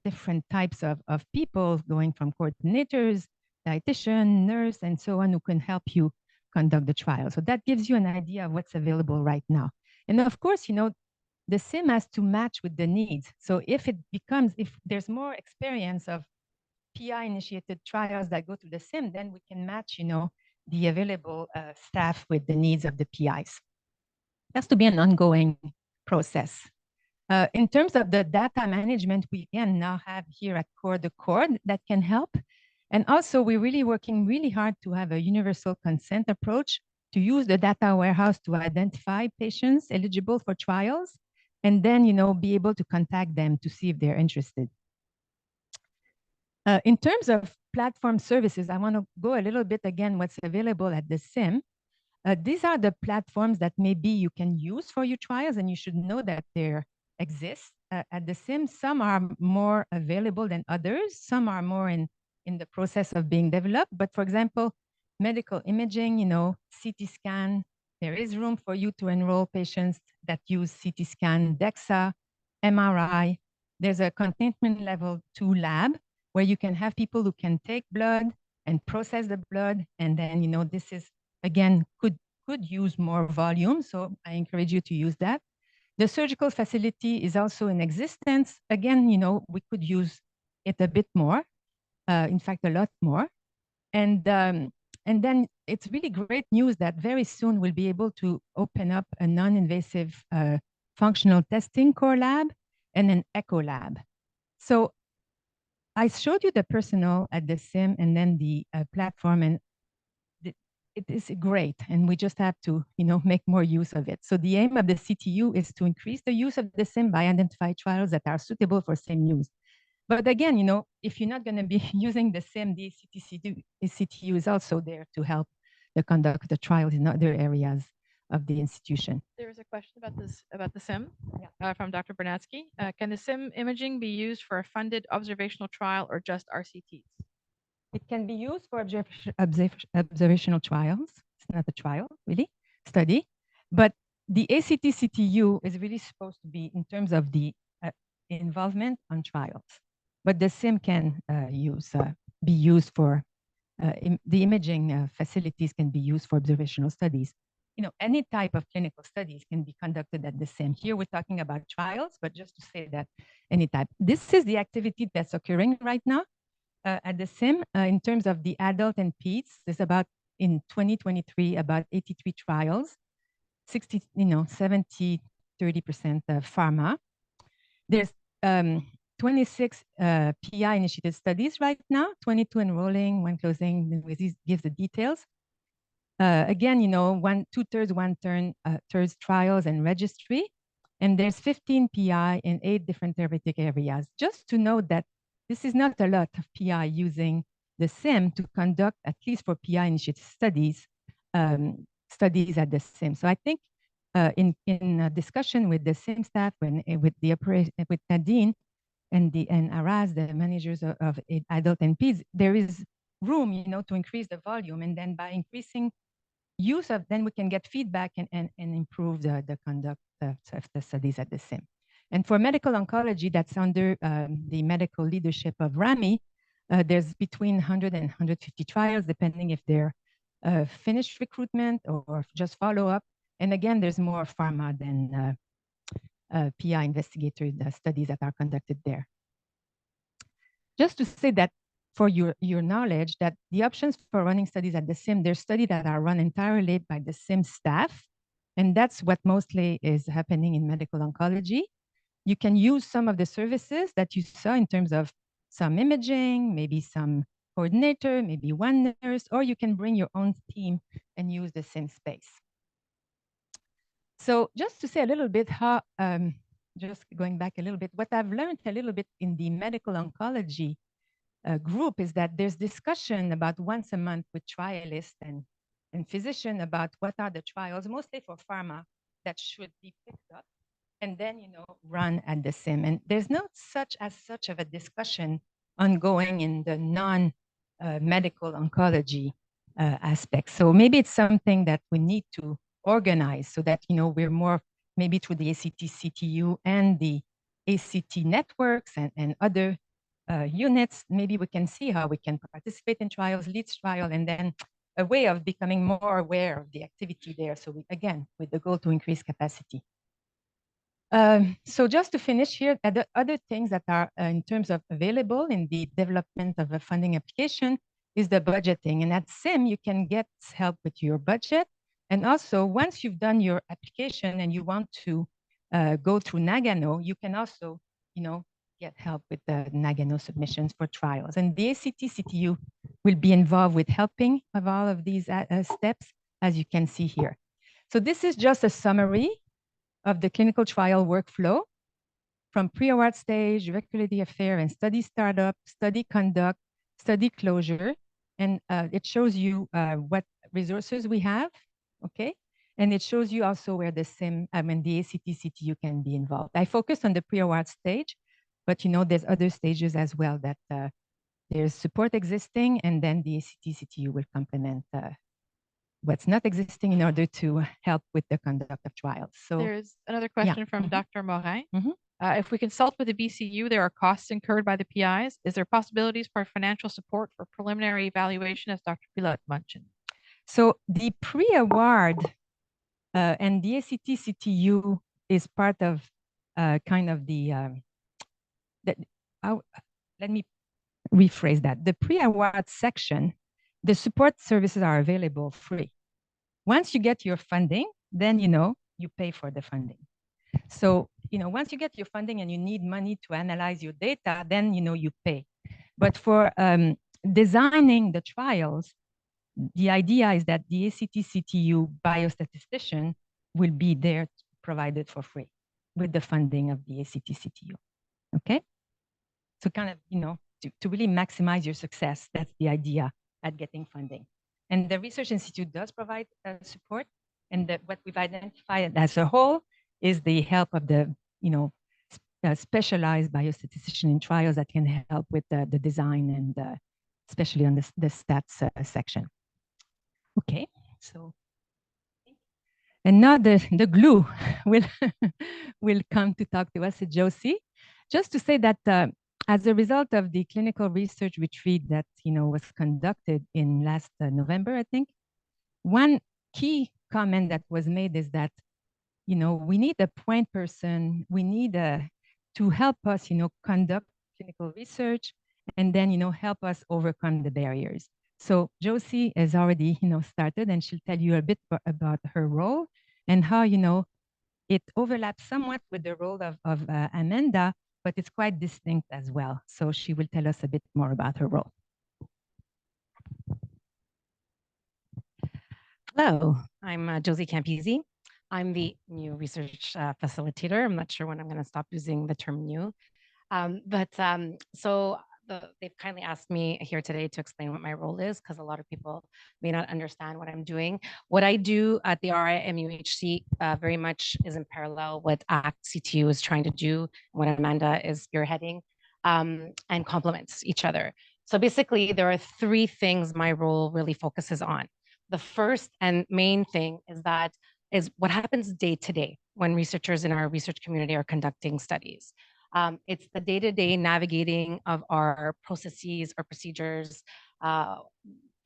different types of people, going from coordinators, dietitian, nurse, and so on, who can help you conduct the trial. So that gives you an idea of what's available right now. And of course, the SIM has to match with the needs. So if there's more experience of PI-initiated trials that go to the SIM, then we can match, the available staff with the needs of the PIs. It has to be an ongoing process. In terms of the data management, we again now have here at CORE the core that can help. And also, we're really working really hard to have a universal consent approach to use the data warehouse to identify patients eligible for trials, and then, be able to contact them to see if they're interested. In terms of platform services, I want to go a little bit again what's available at the SIM. These are the platforms that maybe you can use for your trials, and you should know that they exist at the SIM. Some are more available than others. Some are more in the process of being developed. But for example, medical imaging, CT scan, there is room for you to enroll patients that use CT scan, DEXA, MRI. There's a containment level 2 lab where you can have people who can take blood and process the blood. And then, this is, again, could use more volume. So I encourage you to use that. The surgical facility is also in existence. Again, we could use it a bit more, in fact, a lot more. And then it's really great news that very soon we'll be able to open up a non-invasive functional testing core lab and an echo lab. So I showed you the personnel at the SIM and then the platform, and it is great. And we just have to, make more use of it. So the aim of the CTU is to increase the use of the SIM by identifying trials that are suitable for SIM use. But again, if you're not going to be using the SIM, the CTU is also there to help the conduct the trials in other areas of the institution. There was a question about the SIM from Dr. Bernatsky. Can the SIM imaging be used for a funded observational trial or just RCTs? It can be used for observational trials. It's not a trial, really, study. But the ACT-CTU is really supposed to be in terms of the involvement on trials. But the SIM can be used for, the imaging facilities can be used for observational studies. Any type of clinical studies can be conducted at the SIM. Here we're talking about trials, but just to say that any type. This is the activity that's occurring right now. at the SIM, in terms of the adult and peds, there's about, in 2023, about 83 trials, 60, 70, 30% pharma. There's 26 PI-initiated studies right now, 22 enrolling, one closing. Louise gives the details. Again, 2/3, 1/3 trials and registry. And there's 15 PI in 8 different therapeutic areas. Just to note that this is not a lot of PI using the SIM to conduct, at least for PI-initiated studies, studies at the SIM. So I think in a discussion with the SIM staff, with Nadine and Aras, the managers of adult and peds, there is room, to increase the volume, and then by increasing use of, then we can get feedback and improve the conduct of the studies at the SIM. And for medical oncology, that's under the medical leadership of Ramy, there's between 100 and 150 trials, depending if they're finished recruitment or just follow-up. And again, there's more pharma than PI investigator studies that are conducted there. Just to say that for your knowledge, that the options for running studies at the SIM, there's studies that are run entirely by the SIM staff. And that's what mostly is happening in medical oncology. You can use some of the services that you saw in terms of some imaging, maybe some coordinator, maybe one nurse, or you can bring your own team and use the SIM space. So just to say a little bit how, just going back a little bit, what I've learned a little bit in the medical oncology group is that there's discussion about once a month with trialists and physicians about what are the trials, mostly for pharma, that should be picked up and then, run at the SIM. And there's not such of a discussion ongoing in the non-medical oncology aspect. So maybe it's something that we need to organize so that, we're more, maybe through the ACT-CTU and the ACT networks and other units, maybe we can see how we can participate in trials, lead trial, and then a way of becoming more aware of the activity there. So again, with the goal to increase capacity. So just to finish here, the other things that are in terms of available in the development of a funding application is the budgeting. And at SIM, you can get help with your budget. And also, once you've done your application and you want to go through Nagano, you can also, get help with the Nagano submissions for trials. And the ACT-CTU will be involved with helping of all of these steps, as you can see here. So this is just a summary of the clinical trial workflow from pre-award stage, regulatory affair, and study startup, study conduct, study closure. And it shows you what resources we have, okay? And it shows you also where the SIM, the ACT-CTU can be involved. I focused on the pre-award stage, but there's other stages as well that there's support existing, and then the ACT-CTU will complement what's not existing in order to help with the conduct of trials. So there's another question from Dr. Morin. If we consult with the BCU, there are costs incurred by the PIs. Is there possibilities for financial support for preliminary evaluation, as Dr. Pilote mentioned? So the pre-award and the ACT-CTU is part of kind of the, let me rephrase that. The pre-award section, the support services are available free. Once you get your funding, then, you pay for the funding. So, once you get your funding and you need money to analyze your data, then, you pay. But for designing the trials, the idea is that the ACT-CTU biostatistician will be there provided for free with the funding of the ACT-CTU, okay? So kind of, to really maximize your success, that's the idea at getting funding. And the Research Institute does provide support, and what we've identified as a whole is the help of the, specialized biostatistician in trials that can help with the design and especially on the stats section. Okay, so and now the glue will come to talk to us, Josie. Just to say that as a result of the clinical research retreat that was conducted in last November, I think, one key comment that was made is that we need a point person, we need to help us conduct clinical research and then, help us overcome the barriers. So Josie has already, started, and she'll tell you a bit about her role and how, it overlaps somewhat with the role of Amanda, but it's quite distinct as well. So she will tell us a bit more about her role. Hello, I'm Josie Campisi. I'm the new research facilitator. I'm not sure when I'm going to stop using the term new. They've kindly asked me here today to explain what my role is, because a lot of people may not understand what I'm doing. What I do at the RI-MUHC very much is in parallel with ACT-CTU is trying to do, what Amanda is spearheading, and complements each other. So basically, there are three things my role really focuses on. The first and main thing is what happens day to day when researchers in our research community are conducting studies. It's the day-to-day navigating of our processes, our procedures,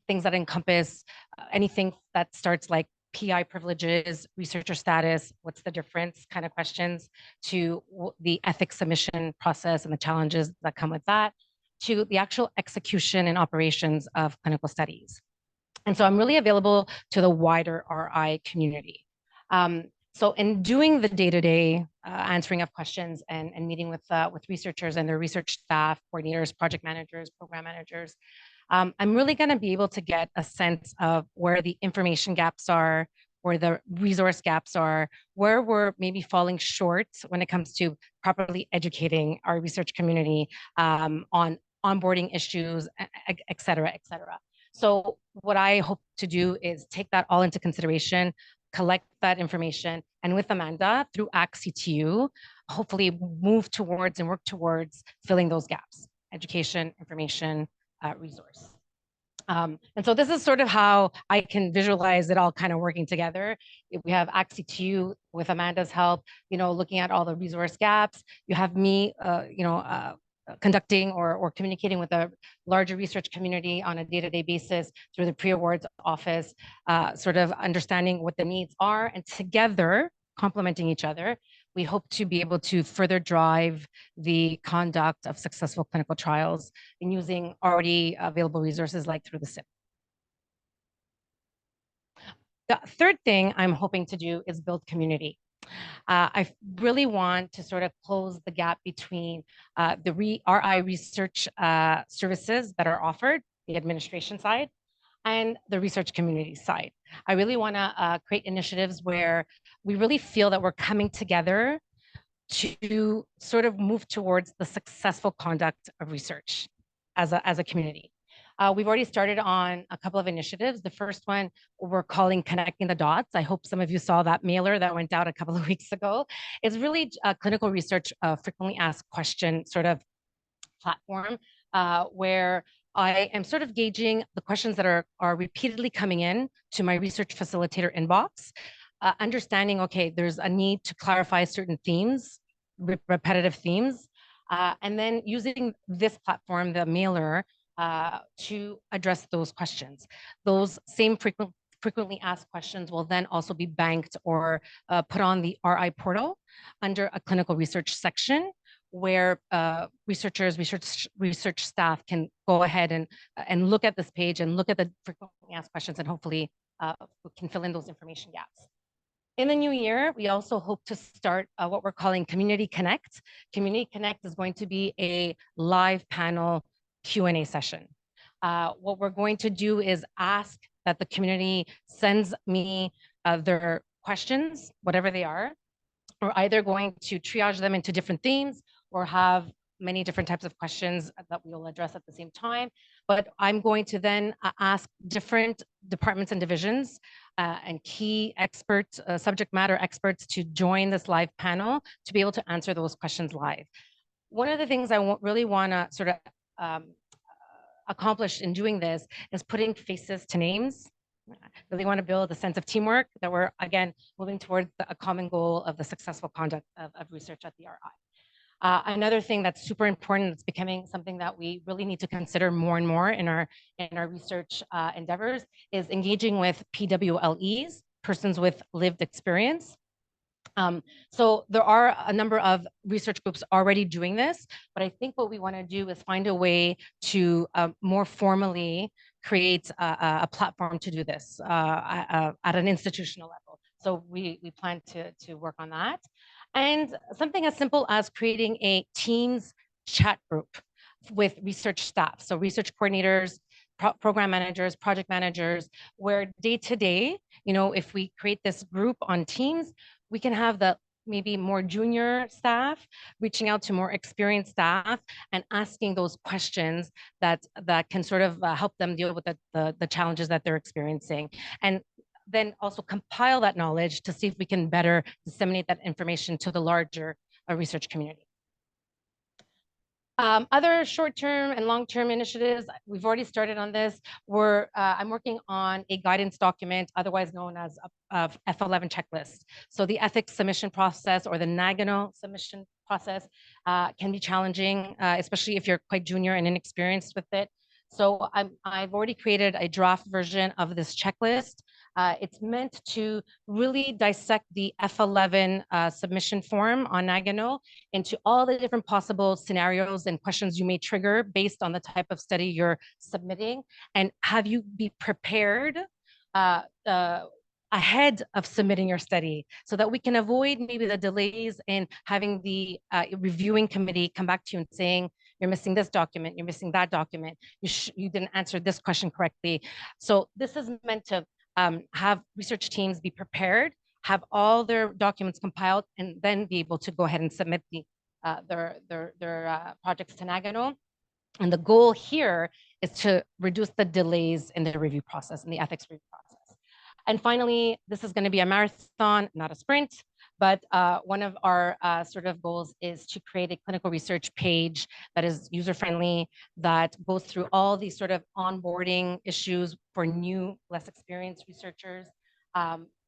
things that encompass anything that starts like PI privileges, researcher status, what's the difference kind of questions, to the ethics submission process and the challenges that come with that, to the actual execution and operations of clinical studies. And so I'm really available to the wider RI community. So in doing the day-to-day answering of questions and meeting with researchers and their research staff, coordinators, project managers, program managers, I'm really going to be able to get a sense of where the information gaps are, where the resource gaps are, where we're maybe falling short when it comes to properly educating our research community on onboarding issues, et cetera, et cetera. So what I hope to do is take that all into consideration, collect that information, and with Amanda through ACT-CTU, hopefully move towards and work towards filling those gaps: education, information, resource. And so this is sort of how I can visualize it all kind of working together. If we have ACT-CTU with Amanda's help, looking at all the resource gaps. You have me, conducting or communicating with a larger research community on a day-to-day basis through the pre-awards office, sort of understanding what the needs are, and together complementing each other, we hope to be able to further drive the conduct of successful clinical trials in using already available resources like through the SIP. The third thing I'm hoping to do is build community. I really want to sort of close the gap between the RI research services that are offered, the administration side, and the research community side. I really want to create initiatives where we really feel that we're coming together to sort of move towards the successful conduct of research as a community. We've already started on a couple of initiatives. The first one we're calling Connecting the Dots. I hope some of you saw that mailer that went out a couple of weeks ago. It's really a clinical research frequently asked question sort of platform where I am sort of gauging the questions that are repeatedly coming in to my research facilitator inbox, understanding, okay, there's a need to clarify certain themes, repetitive themes, and then using this platform, the mailer, to address those questions. Those same frequently asked questions will then also be banked or put on the RI portal under a clinical research section, where researchers, research staff can go ahead and look at this page and look at the frequently asked questions, and hopefully can fill in those information gaps. In the new year, we also hope to start what we're calling Community Connect. Community Connect is going to be a live panel Q&A session. What we're going to do is ask that the community sends me their questions, whatever they are. We're either going to triage them into different themes or have many different types of questions that we will address at the same time. But I'm going to then ask different departments and divisions and key experts, subject matter experts, to join this live panel to be able to answer those questions live. One of the things I really want to sort of accomplish in doing this is putting faces to names. I really want to build a sense of teamwork, that we're, again, moving towards a common goal of the successful conduct of research at the RI. Another thing that's super important, that's becoming something that we really need to consider more and more in our research endeavors, is engaging with PWLEs, persons with lived experience. So there are a number of research groups already doing this, but I think what we want to do is find a way to more formally create a platform to do this at an institutional level. So we plan to work on that. And something as simple as creating a Teams chat group with research staff. So research coordinators, program managers, project managers, where day to day, if we create this group on Teams, we can have the maybe more junior staff reaching out to more experienced staff and asking those questions that can sort of help them deal with the challenges that they're experiencing. And then also compile that knowledge to see if we can better disseminate that information to the larger research community. Other short-term and long-term initiatives, we've already started on this. I'm working on a guidance document, otherwise known as a F11 checklist. So the ethics submission process or the Nagano submission process can be challenging, especially if you're quite junior and inexperienced with it. So I've already created a draft version of this checklist. It's meant to really dissect the F11 submission form on Nagano into all the different possible scenarios and questions you may trigger based on the type of study you're submitting, and have you be prepared ahead of submitting your study so that we can avoid maybe the delays in having the reviewing committee come back to you and saying, you're missing this document, you're missing that document, you didn't answer this question correctly. So this is meant to have research teams be prepared, have all their documents compiled, and then be able to go ahead and submit their projects to Nagano. And the goal here is to reduce the delays in the review process, in the ethics review process. And finally, this is going to be a marathon, not a sprint. But one of our sort of goals is to create a clinical research page that is user-friendly, that goes through all these sort of onboarding issues for new, less experienced researchers.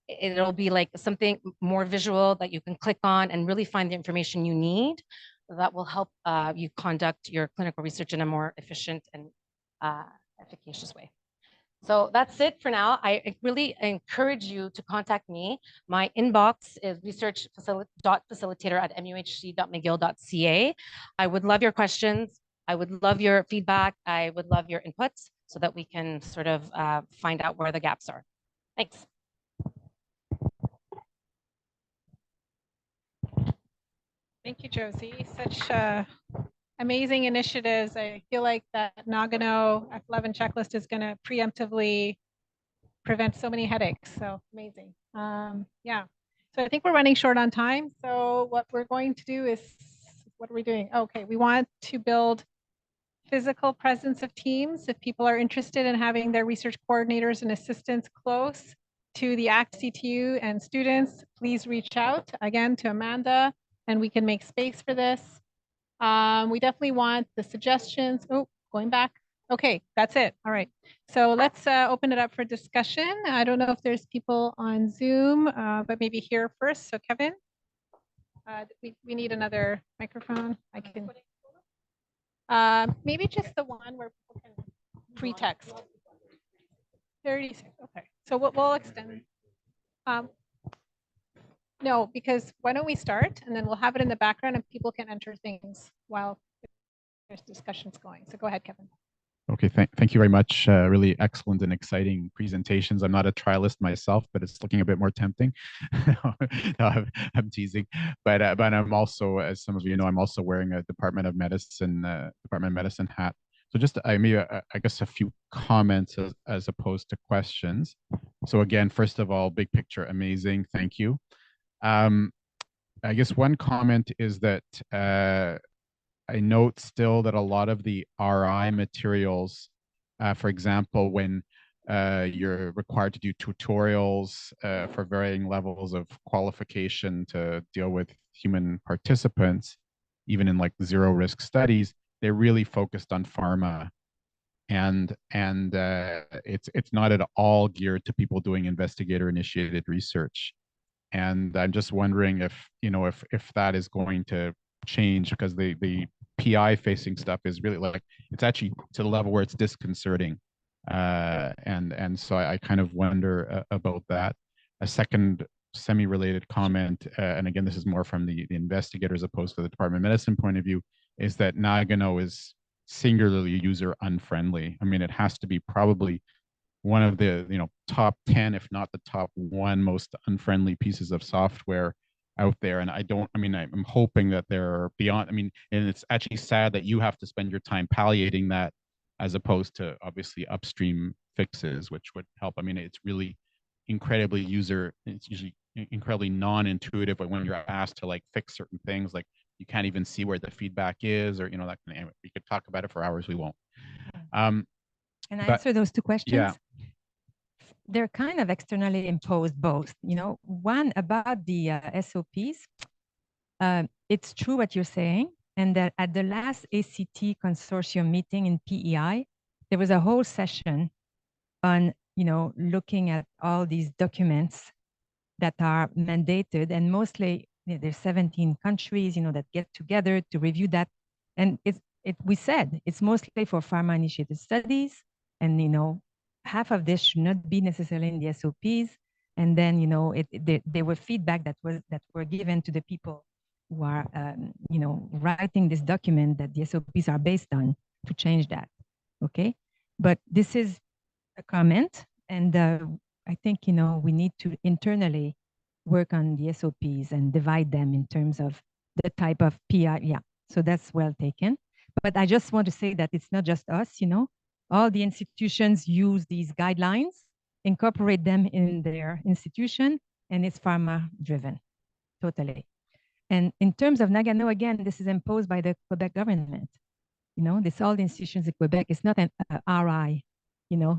It'll be like something more visual that you can click on and really find the information you need that will help you conduct your clinical research in a more efficient and efficacious way. So that's it for now. I really encourage you to contact me. My inbox is research.facilitator@muhc.mcgill.ca. I would love your questions. I would love your feedback. I would love your inputs so that we can sort of find out where the gaps are. Thanks. Thank you, Josie. Such amazing initiatives. I feel like that Nagano F11 checklist is going to preemptively prevent so many headaches. So amazing. Yeah. So I think we're running short on time. So what we're going to do is, what are we doing? Okay, we want to build physical presence of teams. If people are interested in having their research coordinators and assistants close to the ACT-CTU and students, please reach out again to Amanda and we can make space for this. We definitely want the suggestions. Oh, going back. Okay, that's it. All right. So let's open it up for discussion. I don't know if there's people on Zoom, but maybe here first. So Kevin, we need another microphone. I can. Maybe just the one where people can pre-text. 36. Okay. So we'll extend. No, because why don't we start and then we'll have it in the background and people can enter things while there's discussions going. So go ahead, Kevin. Okay, thank you very much. Really excellent and exciting presentations. I'm not a trialist myself, but it's looking a bit more tempting. No, I'm teasing, but I'm also, as some of you know, I'm also wearing a Department of Medicine hat. So just I guess a few comments as opposed to questions. So again, first of all, big picture, amazing. Thank you. I guess one comment is that I note still that a lot of the RI materials, for example, when you're required to do tutorials for varying levels of qualification to deal with human participants, even in like zero risk studies, they're really focused on pharma. And it's not at all geared to people doing investigator-initiated research. And I'm just wondering if, you know, if that is going to change, because the PI facing stuff is really like, it's actually to the level where it's disconcerting. And so I kind of wonder about that. A second semi-related comment, and again, this is more from the investigator as opposed to the Department of Medicine point of view, is that Nagano is singularly user unfriendly. I mean, it has to be probably one of the top 10, if not the top one most unfriendly pieces of software out there. And I'm hoping that they're beyond, and it's actually sad that you have to spend your time palliating that as opposed to obviously upstream fixes, which would help. I mean, it's really it's usually incredibly non-intuitive, but when you're asked to like fix certain things, like you can't even see where the feedback is, or that kind of, we could talk about it for hours, we won't. Can I answer those two questions? Yeah. They're kind of externally imposed both. One about the SOPs. It's true what you're saying, and that at the last ACT consortium meeting in PEI, there was a whole session on looking at all these documents that are mandated, and mostly there's 17 countries that get together to review that, and we said it's mostly for pharma-initiated studies, and half of this should not be necessarily in the SOPs. And then there were feedback that were given to the people who are writing this document that the SOPs are based on, to change that. Okay, but this is a comment, and I think we need to internally work on the SOPs and divide them in terms of the type of PI. Yeah, so that's well taken. But I just want to say that it's not just us, all the institutions use these guidelines, incorporate them in their institution, and it's pharma driven, totally. And in terms of Nagano, again, this is imposed by the Quebec government. This all the institutions in Quebec. It's not an RI,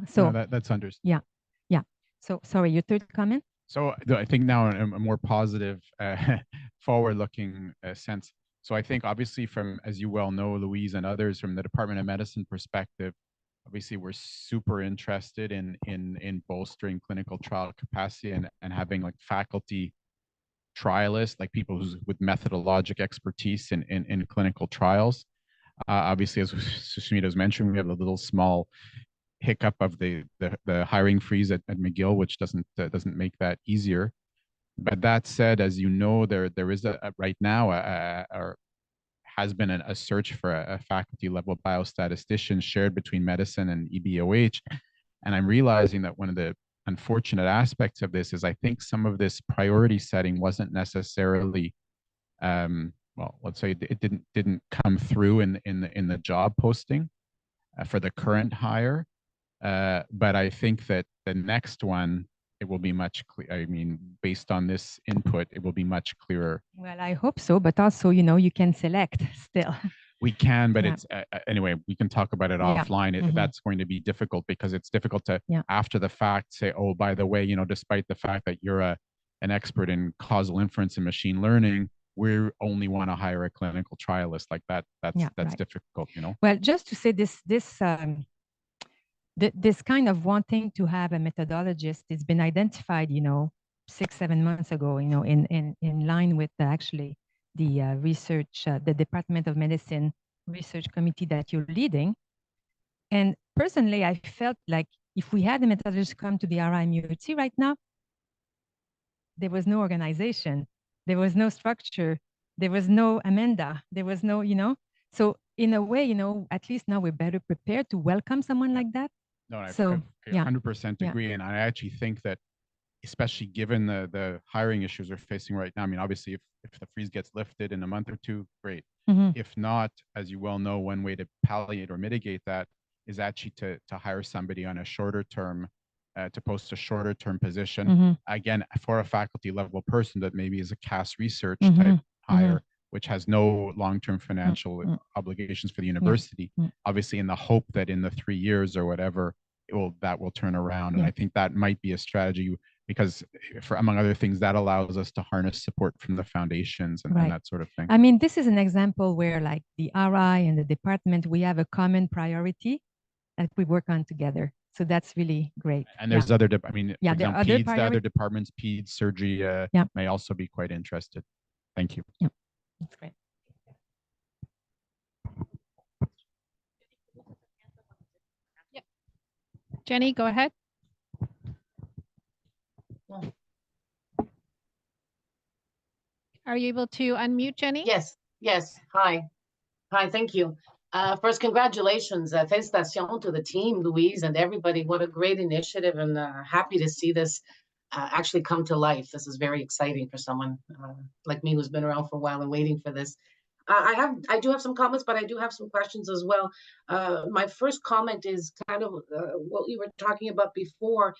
so. No, that's understood. Yeah, yeah. So sorry, your third comment? So I think now in a more positive, forward-looking sense. So I think obviously from, as you well know, Louise and others, from the Department of Medicine perspective, obviously we're super interested in bolstering clinical trial capacity and having like faculty trialists, like people with methodologic expertise in clinical trials. Obviously, as Sushmita has mentioned, we have a little small hiccup of the hiring freeze at McGill, which doesn't make that easier. But that said, as you know, there is right now or has been a search for a faculty level biostatistician shared between medicine and EBOH. And I'm realizing that one of the unfortunate aspects of this is I think some of this priority setting wasn't necessarily well, let's say it didn't come through in the job posting for the current hire. But I think that the next one, it will be much clear. I mean, based on this input, it will be much clearer. Well, I hope so, but also, you can select still. We can, but Yeah. it's anyway, we can talk about it offline. That's going to be difficult because it's difficult to, after the fact, say, oh, by the way, despite the fact that you're an expert in causal inference and machine learning, we only want to hire a clinical trialist. Like that. That's right. Difficult, Well, just to say this kind of wanting to have a methodologist has been identified, 6-7 months ago, in line with actually the research, the Department of Medicine research committee that you're leading. And personally, I felt like if we had a methodologist come to the RI-MUHC right now, there was no organization, there was no structure, there was no amenda, there was no, so in a way, at least now we're better prepared to welcome someone like that. No, I 100% agree. And I actually think that, especially given the hiring issues we're facing right now, I mean, obviously, if the freeze gets lifted in a month or two, great. If not, as you well know, one way to palliate or mitigate that is actually to hire somebody on a shorter term, to post a shorter term position, again, for a faculty level person that maybe is a CAS research type hire, which has no long-term financial obligations for the university, obviously in the hope that in the 3 years or whatever, that will turn around. And I think that might be a strategy because, for among other things, that allows us to harness support from the foundations and that sort of thing. I mean, this is an example where like the RI and the department, we have a common priority that we work on together. So that's really great. And there's other, for example, the other departments, peds, surgery may also be quite interested. Thank you. Yeah, that's great. Jenny, go ahead. Are you able to unmute, Jenny? Yes, yes. Hi. Hi, thank you. First, congratulations, félicitations to the team, Louise, and everybody. What a great initiative, and happy to see this actually come to life. This is very exciting for someone like me who's been around for a while and waiting for this. I do have some comments, but I do have some questions as well. My first comment is kind of what you were talking about before.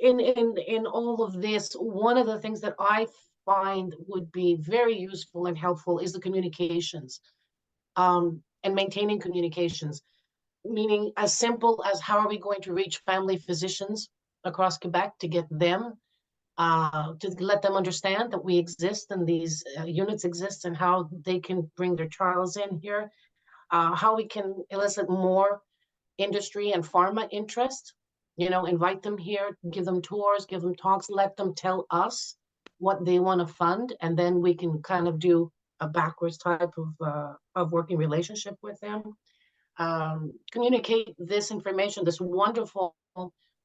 In all of this, one of the things that I find would be very useful and helpful is the communications, and maintaining communications, meaning as simple as how are we going to reach family physicians across Quebec to get them, to let them understand that we exist and these units exist and how they can bring their trials in here, how we can elicit more industry and pharma interest, invite them here, give them tours, give them talks, let them tell us what they want to fund, and then we can kind of do a backwards type of working relationship with them. Communicate this information, this wonderful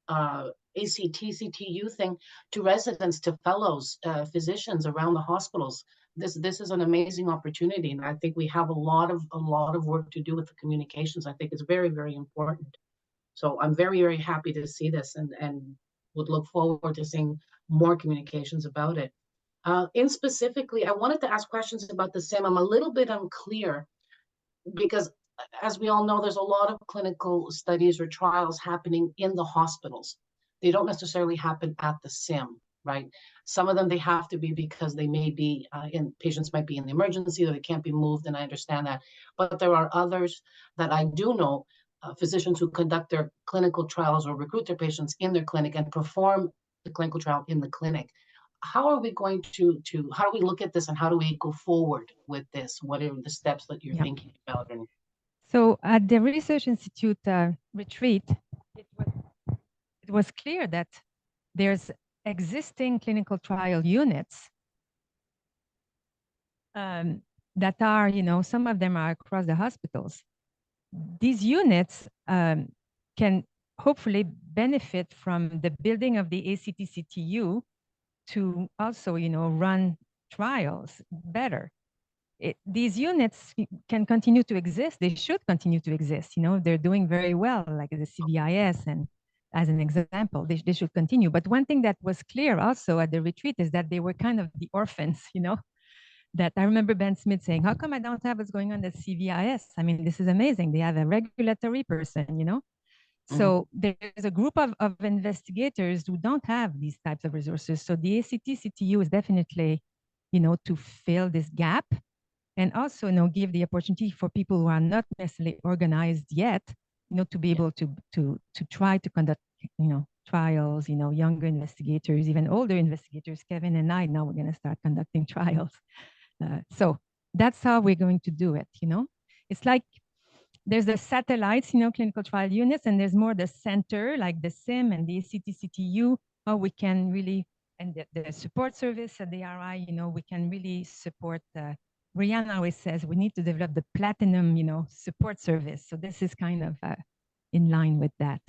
ACT-CTU thing to residents, to fellows, physicians around the hospitals. This is an amazing opportunity, and I think we have a lot of work to do with the communications. I think it's very, very important. So I'm very, very happy to see this, and would look forward to seeing more communications about it. In specifically, I wanted to ask questions about the SIM. I'm a little bit unclear because, as we all know, there's a lot of clinical studies or trials happening in the hospitals. They don't necessarily happen at the SIM, right? Some of them, they have to be because they may be, patients might be in the emergency or they can't be moved, and I understand that. But there are others that I do know, physicians who conduct their clinical trials or recruit their patients in their clinic and perform the clinical trial in the clinic. How are we going to how do we look at this, and how do we go forward with this? What are the steps that you're thinking about? And so at the Research Institute retreat, it was clear that there's existing clinical trial units that are, some of them are across the hospitals. These units can hopefully benefit from the building of the ACT-CTU to also, run trials better. These units can continue to exist. They should continue to exist. They're doing very well, like the CVIS, and as an example, they should continue. But one thing that was clear also at the retreat is that they were kind of the orphans, that I remember Ben Smith saying, how come I don't have what's going on at CVIS? I mean, this is amazing. They have a regulatory person, So there's a group of investigators who don't have these types of resources. So the ACT-CTU is definitely, to fill this gap, and also, give the opportunity for people who are not necessarily organized yet, to be able to try to conduct, trials, younger investigators, even older investigators. Kevin and I, now we're going to start conducting trials. So that's how we're going to do it, It's like there's the satellites, clinical trial units, and there's more the center, like the SIM and the ACT-CTU, how we can really, and the support service at the RI, we can really support. Rihanna always says we need to develop the platinum, support service. So this is kind of in line with that.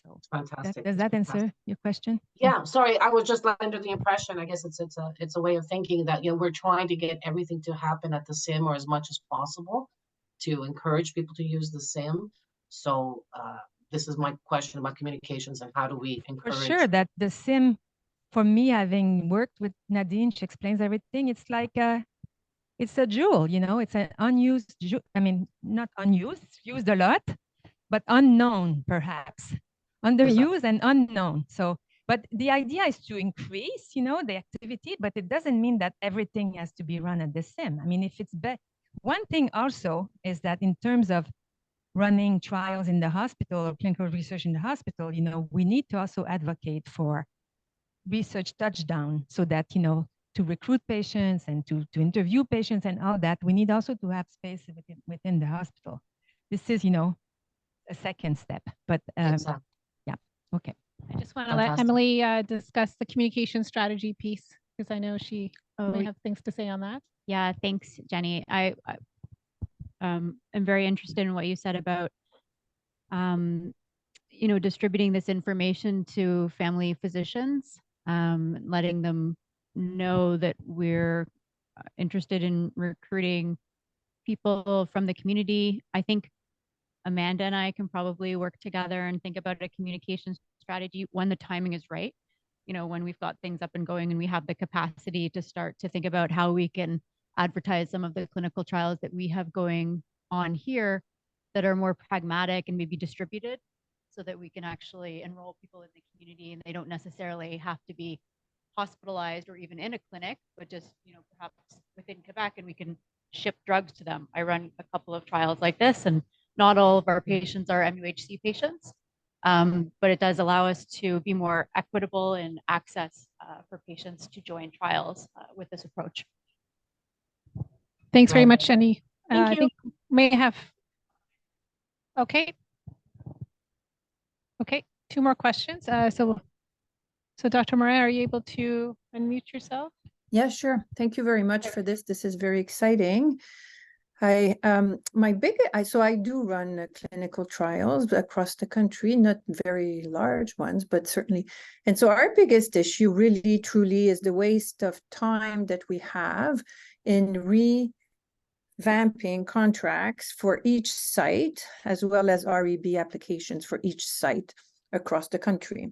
So fantastic. Does that answer your question? Yeah, sorry, I was just under the impression, I guess it's a way of thinking that, we're trying to get everything to happen at the SIM, or as much as possible, to encourage people to use the SIM. So this is my question about communications, and how do we encourage? For sure, that the SIM, for me, having worked with Nadine, she explains everything. It's like it's a jewel, it's an unused, not unused, used a lot, but unknown, perhaps. Underused and unknown. So, but the idea is to increase, the activity, but it doesn't mean that everything has to be run at the SIM. I mean, if it's one thing also is that in terms of running trials in the hospital or clinical research in the hospital, we need to also advocate for research touchdown, so that, to recruit patients and to interview patients and all that, we need also to have space within the hospital. This is, a second step, but exactly. Yeah, okay. I just want to let Emily discuss the communication strategy piece, because I know she may have things to say on that. Yeah, thanks, Jenny. I am very interested in what you said about, distributing this information to family physicians, letting them know that we're interested in recruiting people from the community. I think Amanda and I can probably work together and think about a communication strategy when the timing is right. You know, when we've got things up and going and we have the capacity to start to think about how we can advertise some of the clinical trials that we have going on here that are more pragmatic and maybe distributed, so that we can actually enroll people in the community and they don't necessarily have to be hospitalized or even in a clinic, but just, you know, perhaps within Quebec, and we can ship drugs to them. I run a couple of trials like this, and not all of our patients are MUHC patients, but it does allow us to be more equitable in access for patients to join trials with this approach. Thanks very much, Jenny. Thank you. I think may have, okay. Okay, 2 more questions. So Dr. Morin, are you able to unmute yourself? Yeah, sure. Thank you very much for this. This is very exciting. So I do run clinical trials across the country, not very large ones, but certainly. And so our biggest issue really, truly is the waste of time that we have in revamping contracts for each site, as well as REB applications for each site across the country.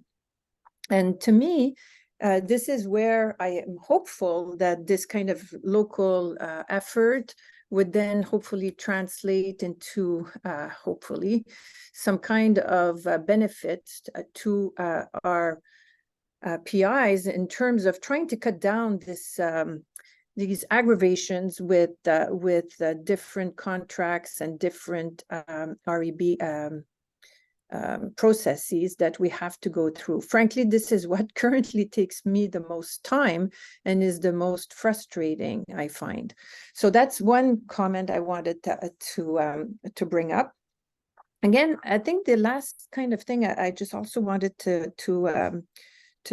And to me, this is where I am hopeful that this kind of local effort would then hopefully translate into hopefully some kind of benefit to our PIs in terms of trying to cut down these aggravations with different contracts and different REB processes that we have to go through. Frankly, this is what currently takes me the most time and is the most frustrating, I find. So that's one comment I wanted to bring up. Again, I think the last kind of thing I just also wanted to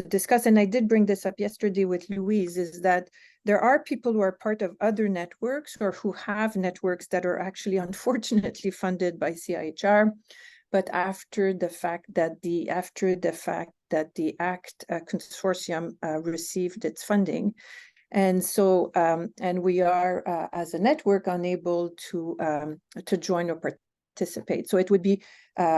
discuss, and I did bring this up yesterday with Louise, is that there are people who are part of other networks or who have networks that are actually unfortunately funded by CIHR. But after the fact that the ACT consortium received its funding, and so and we are as a network unable to join or participate. So it would be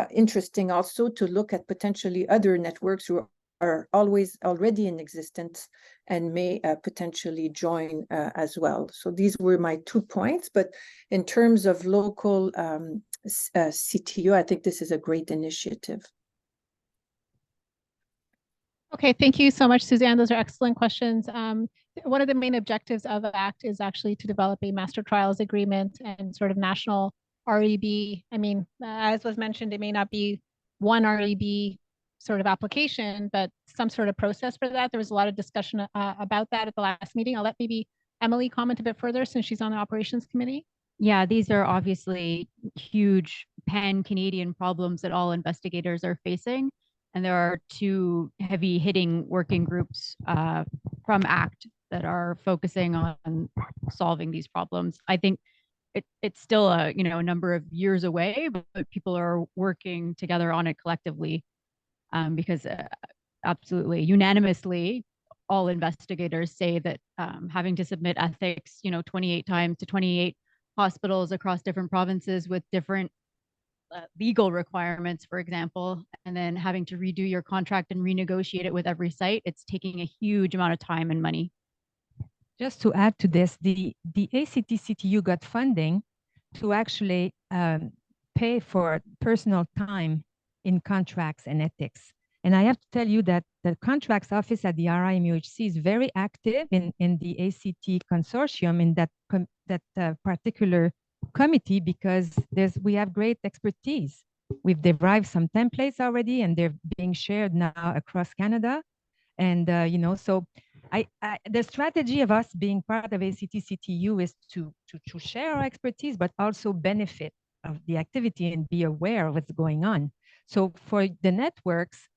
interesting also to look at potentially other networks who are already in existence and may potentially join as well. So these were my 2 points. But in terms of local CTU, I think this is a great initiative. Okay, thank you so much, Suzanne. Those are excellent questions. One of the main objectives of ACT is actually to develop a master trials agreement and sort of national REB. I mean, as was mentioned, it may not be one REB sort of application, but some sort of process for that. There was a lot of discussion about that at the last meeting. I'll let maybe Emily comment a bit further since she's on the operations committee. Yeah, these are obviously huge pan-Canadian problems that all investigators are facing. And there are 2 heavy-hitting working groups from ACT that are focusing on solving these problems. I think it's still a number of years away, but people are working together on it collectively because absolutely unanimously, all investigators say that having to submit ethics, 28 times to 28 hospitals across different provinces with different legal requirements, for example, and then having to redo your contract and renegotiate it with every site, it's taking a huge amount of time and money. Just to add to this, the ACT-CTU got funding to actually pay for personal time in contracts and ethics. And I have to tell you that the contracts office at the RI-MUHC is very active in the ACT consortium in that particular committee, because we have great expertise. We've derived some templates already, and they're being shared now across Canada. And so the strategy of us being part of ACT-CTU is to share our expertise, but also benefit of the activity and be aware of what's going on. So for the networks,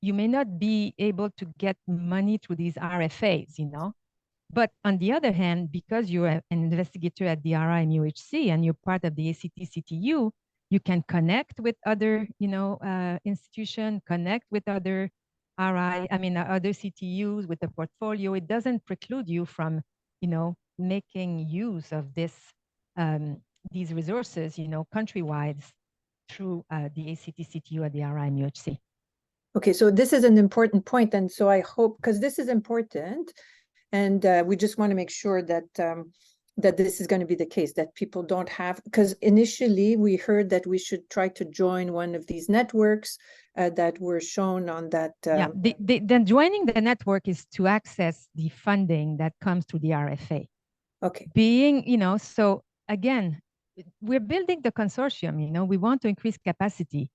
you may not be able to get money through these RFAs, But on the other hand, because you're an investigator at the RI-MUHC and you're part of the ACT-CTU, you can connect with other, institutions, connect with other other CTUs with a portfolio, it doesn't preclude you from, making use of these resources, countrywide through the ACT-CTU or the RI-MUHC. Okay, so this is an important point, and so I hope, because this is important, and we just want to make sure that that this is going to be the case, that people don't have, because initially we heard that we should try to join one of these networks that were shown on that. Yeah, then joining the network is to access the funding that comes through the RFA. Okay. Being, so again, we're building the consortium, we want to increase capacity.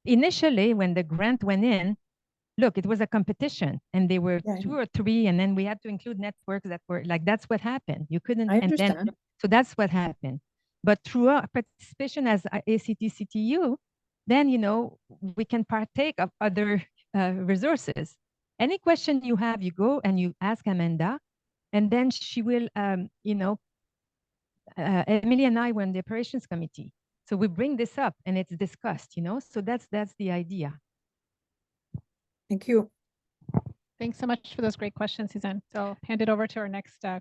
Initially, when the grant went in, look, it was a competition and there were 2 or 3, and then we had to include networks that were like, that's what happened. You couldn't, I understand. So that's what happened. But through our participation as ACT-CTU, then, we can partake of other resources. Any question you have, you go and you ask Amanda, and then she will, Emily and I were in the operations committee. So we bring this up and it's discussed, so that's the idea. Thank you. Thanks so much for those great questions, Suzanne. So I'll hand it over to our next Hi,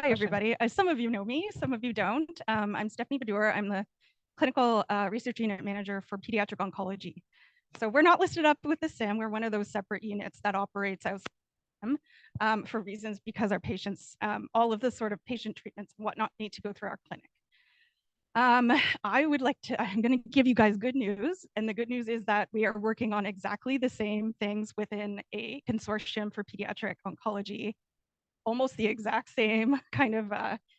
everybody. Some of you know me, some of you don't. I'm Stephanie Badour. I'm the Clinical Research Unit Manager for Pediatric Oncology. So we're not listed up with the SIM. We're one of those separate units that operates as for reasons because our patients, all of the sort of patient treatments and whatnot need to go through our clinic. I'm going to give you guys good news. And the good news is that we are working on exactly the same things within a consortium for pediatric oncology, almost the exact same kind of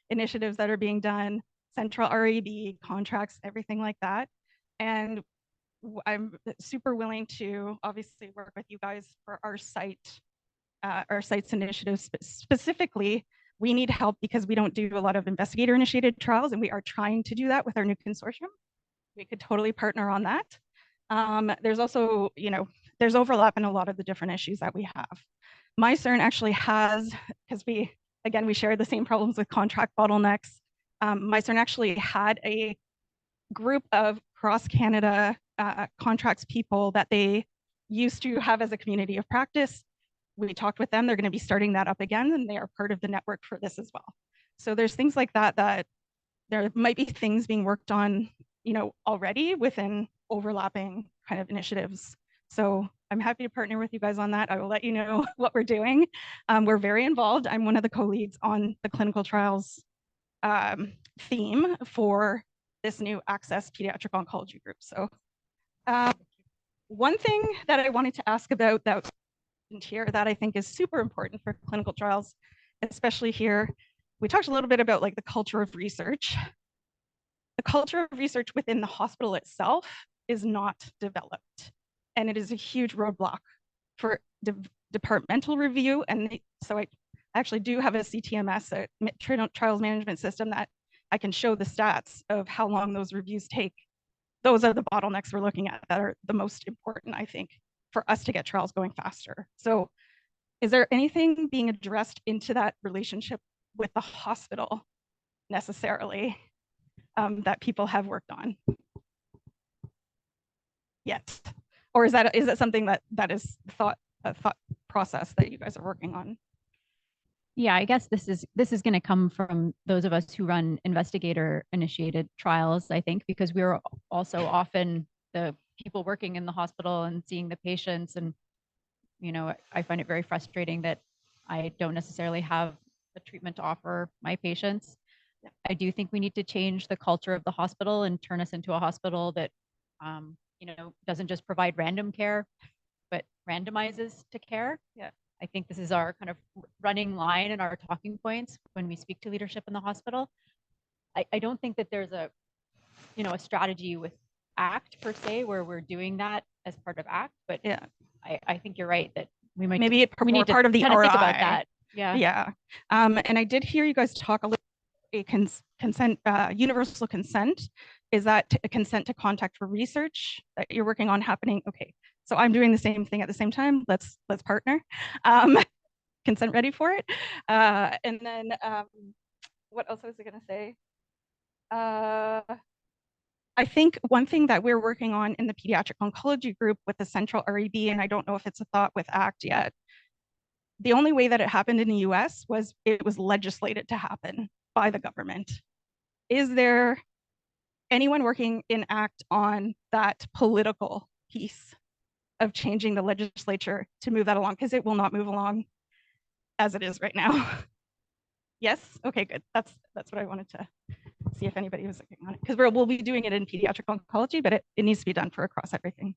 initiatives that are being done, central REB contracts, everything like that. And I'm super willing to obviously work with you guys for our site's initiatives. Specifically, we need help because we don't do a lot of investigator-initiated trials, and we are trying to do that with our new consortium. We could totally partner on that. There's also, there's overlap in a lot of the different issues that we have. My CERN actually has, because we share the same problems with contract bottlenecks. My CERN actually had a group of cross-Canada contracts people that they used to have as a community of practice. We talked with them, they're going to be starting that up again, and they are part of the network for this as well. So there's things like that, that there might be things being worked on, already within overlapping kind of initiatives. So I'm happy to partner with you guys on that. I will let you know what we're doing. We're very involved. I'm one of the co-leads on the clinical trials theme for this new Access Pediatric Oncology group. So one thing that I wanted to ask about that here that I think is super important for clinical trials, especially here, we talked a little bit about like the culture of research. The culture of research within the hospital itself is not developed, and it is a huge roadblock for departmental review. And so I actually do have a CTMS, a trials management system, that I can show the stats of how long those reviews take. Those are the bottlenecks we're looking at that are the most important, I think, for us to get trials going faster. So is there anything being addressed into that relationship with the hospital necessarily that people have worked on yet? Or is that something that is a thought process that you guys are working on? Yeah, I guess this is going to come from those of us who run investigator-initiated trials, I think, because we're also often the people working in the hospital and seeing the patients. And, I find it very frustrating that I don't necessarily have a treatment to offer my patients. I do think we need to change the culture of the hospital and turn us into a hospital that, doesn't just provide random care, but randomizes to care. Yeah. I think this is our kind of running line and our talking points when we speak to leadership in the hospital. I don't think that there's a strategy with ACT per se where we're doing that as part of ACT, but yeah, I think you're right that we might maybe we need part of the RI. Think about that. Yeah. And I did hear you guys talk a little consent, universal consent. Is that a consent to contact for research that you're working on happening? Okay, so I'm doing the same thing at the same time. Let's partner. Consent ready for it. And then what else was I going to say? I think one thing that we're working on in the pediatric oncology group with the central REB, and I don't know if it's a thought with ACT yet, the only way that it happened in the US was it was legislated to happen by the government. Is there anyone working in ACT on that political piece of changing the legislature to move that along? Because it will not move along as it is right now. Yes? Okay, good. That's what I wanted to see if anybody was looking on it. Because we'll be doing it in pediatric oncology, but it needs to be done for across everything.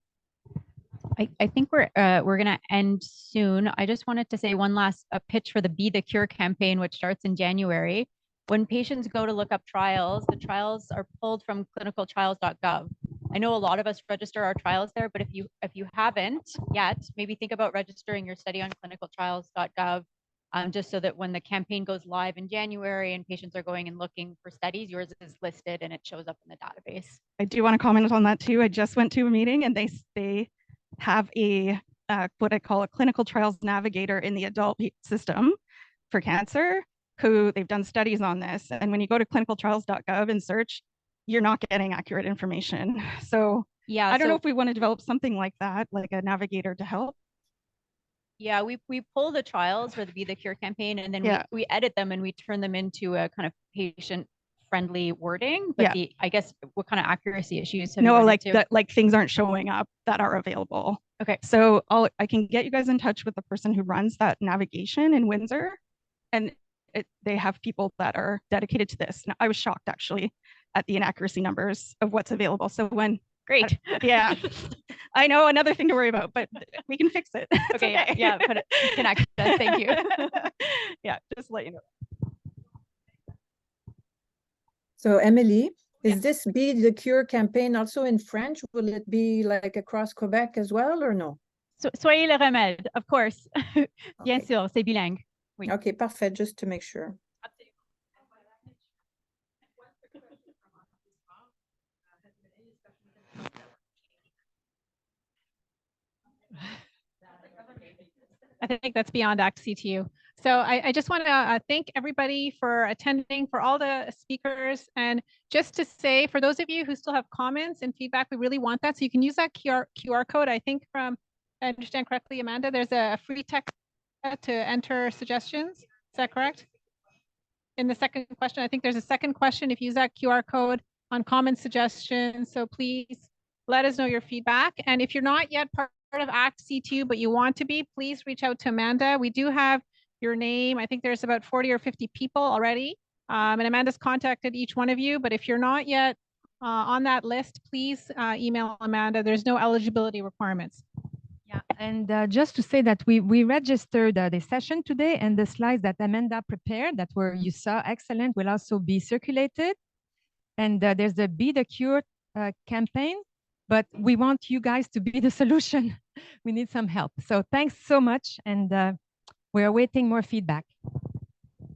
I think we're going to end soon. I just wanted to say one last pitch for the Be the Cure campaign, which starts in January. When patients go to look up trials, the trials are pulled from clinicaltrials.gov. I know a lot of us register our trials there, but if you haven't yet, maybe think about registering your study on clinicaltrials.gov, just so that when the campaign goes live in January and patients are going and looking for studies, yours is listed and it shows up in the database. I do want to comment on that too. I just went to a meeting and they have a what I call a clinical trials navigator in the adult system for cancer, who they've done studies on this. And when you go to clinicaltrials.gov and search, you're not getting accurate information. So yeah, I don't know if we want to develop something like that, like a navigator to help. Yeah, we pull the trials for the Be the Cure campaign, and then we edit them and we turn them into a kind of patient-friendly wording. But I guess what kind of accuracy issues have you run into? That, like things aren't showing up that are available. Okay. So I can get you guys in touch with the person who runs that navigation in Windsor, and they have people that are dedicated to this. Now, I was shocked actually at the inaccuracy numbers of what's available. So when Great. Yeah, I know, another thing to worry about, but we can fix it. Okay, yeah, put it, connect us. Thank you. Yeah, just let you know. So Emily, is this Be the Cure campaign also in French? Will it be like across Quebec as well or no? So, soyez le remède, of course. Bien sûr, c'est bilingue. Oui. Okay, parfait, just to make sure. I think that's beyond ACT-CTU. So I just want to thank everybody for attending, for all the speakers. And just to say, for those of you who still have comments and feedback, we really want that. So you can use that QR code. I think if I understand correctly, Amanda, there's a free text to enter suggestions. Is that correct? In the second question, I think there's a second question. If you use that QR code on comment suggestions, so please let us know your feedback. And if you're not yet part of ACT-CTU, but you want to be, please reach out to Amanda. We do have your name. I think there's about 40 or 50 people already. And Amanda's contacted each one of you, but if you're not yet on that list, please email Amanda. There's no eligibility requirements. Yeah, and just to say that we registered the session today, and the slides that Amanda prepared that were, you saw, excellent, will also be circulated. And there's the Be the Cure campaign, but we want you guys to be the solution. We need some help. So thanks so much, and we're awaiting more feedback.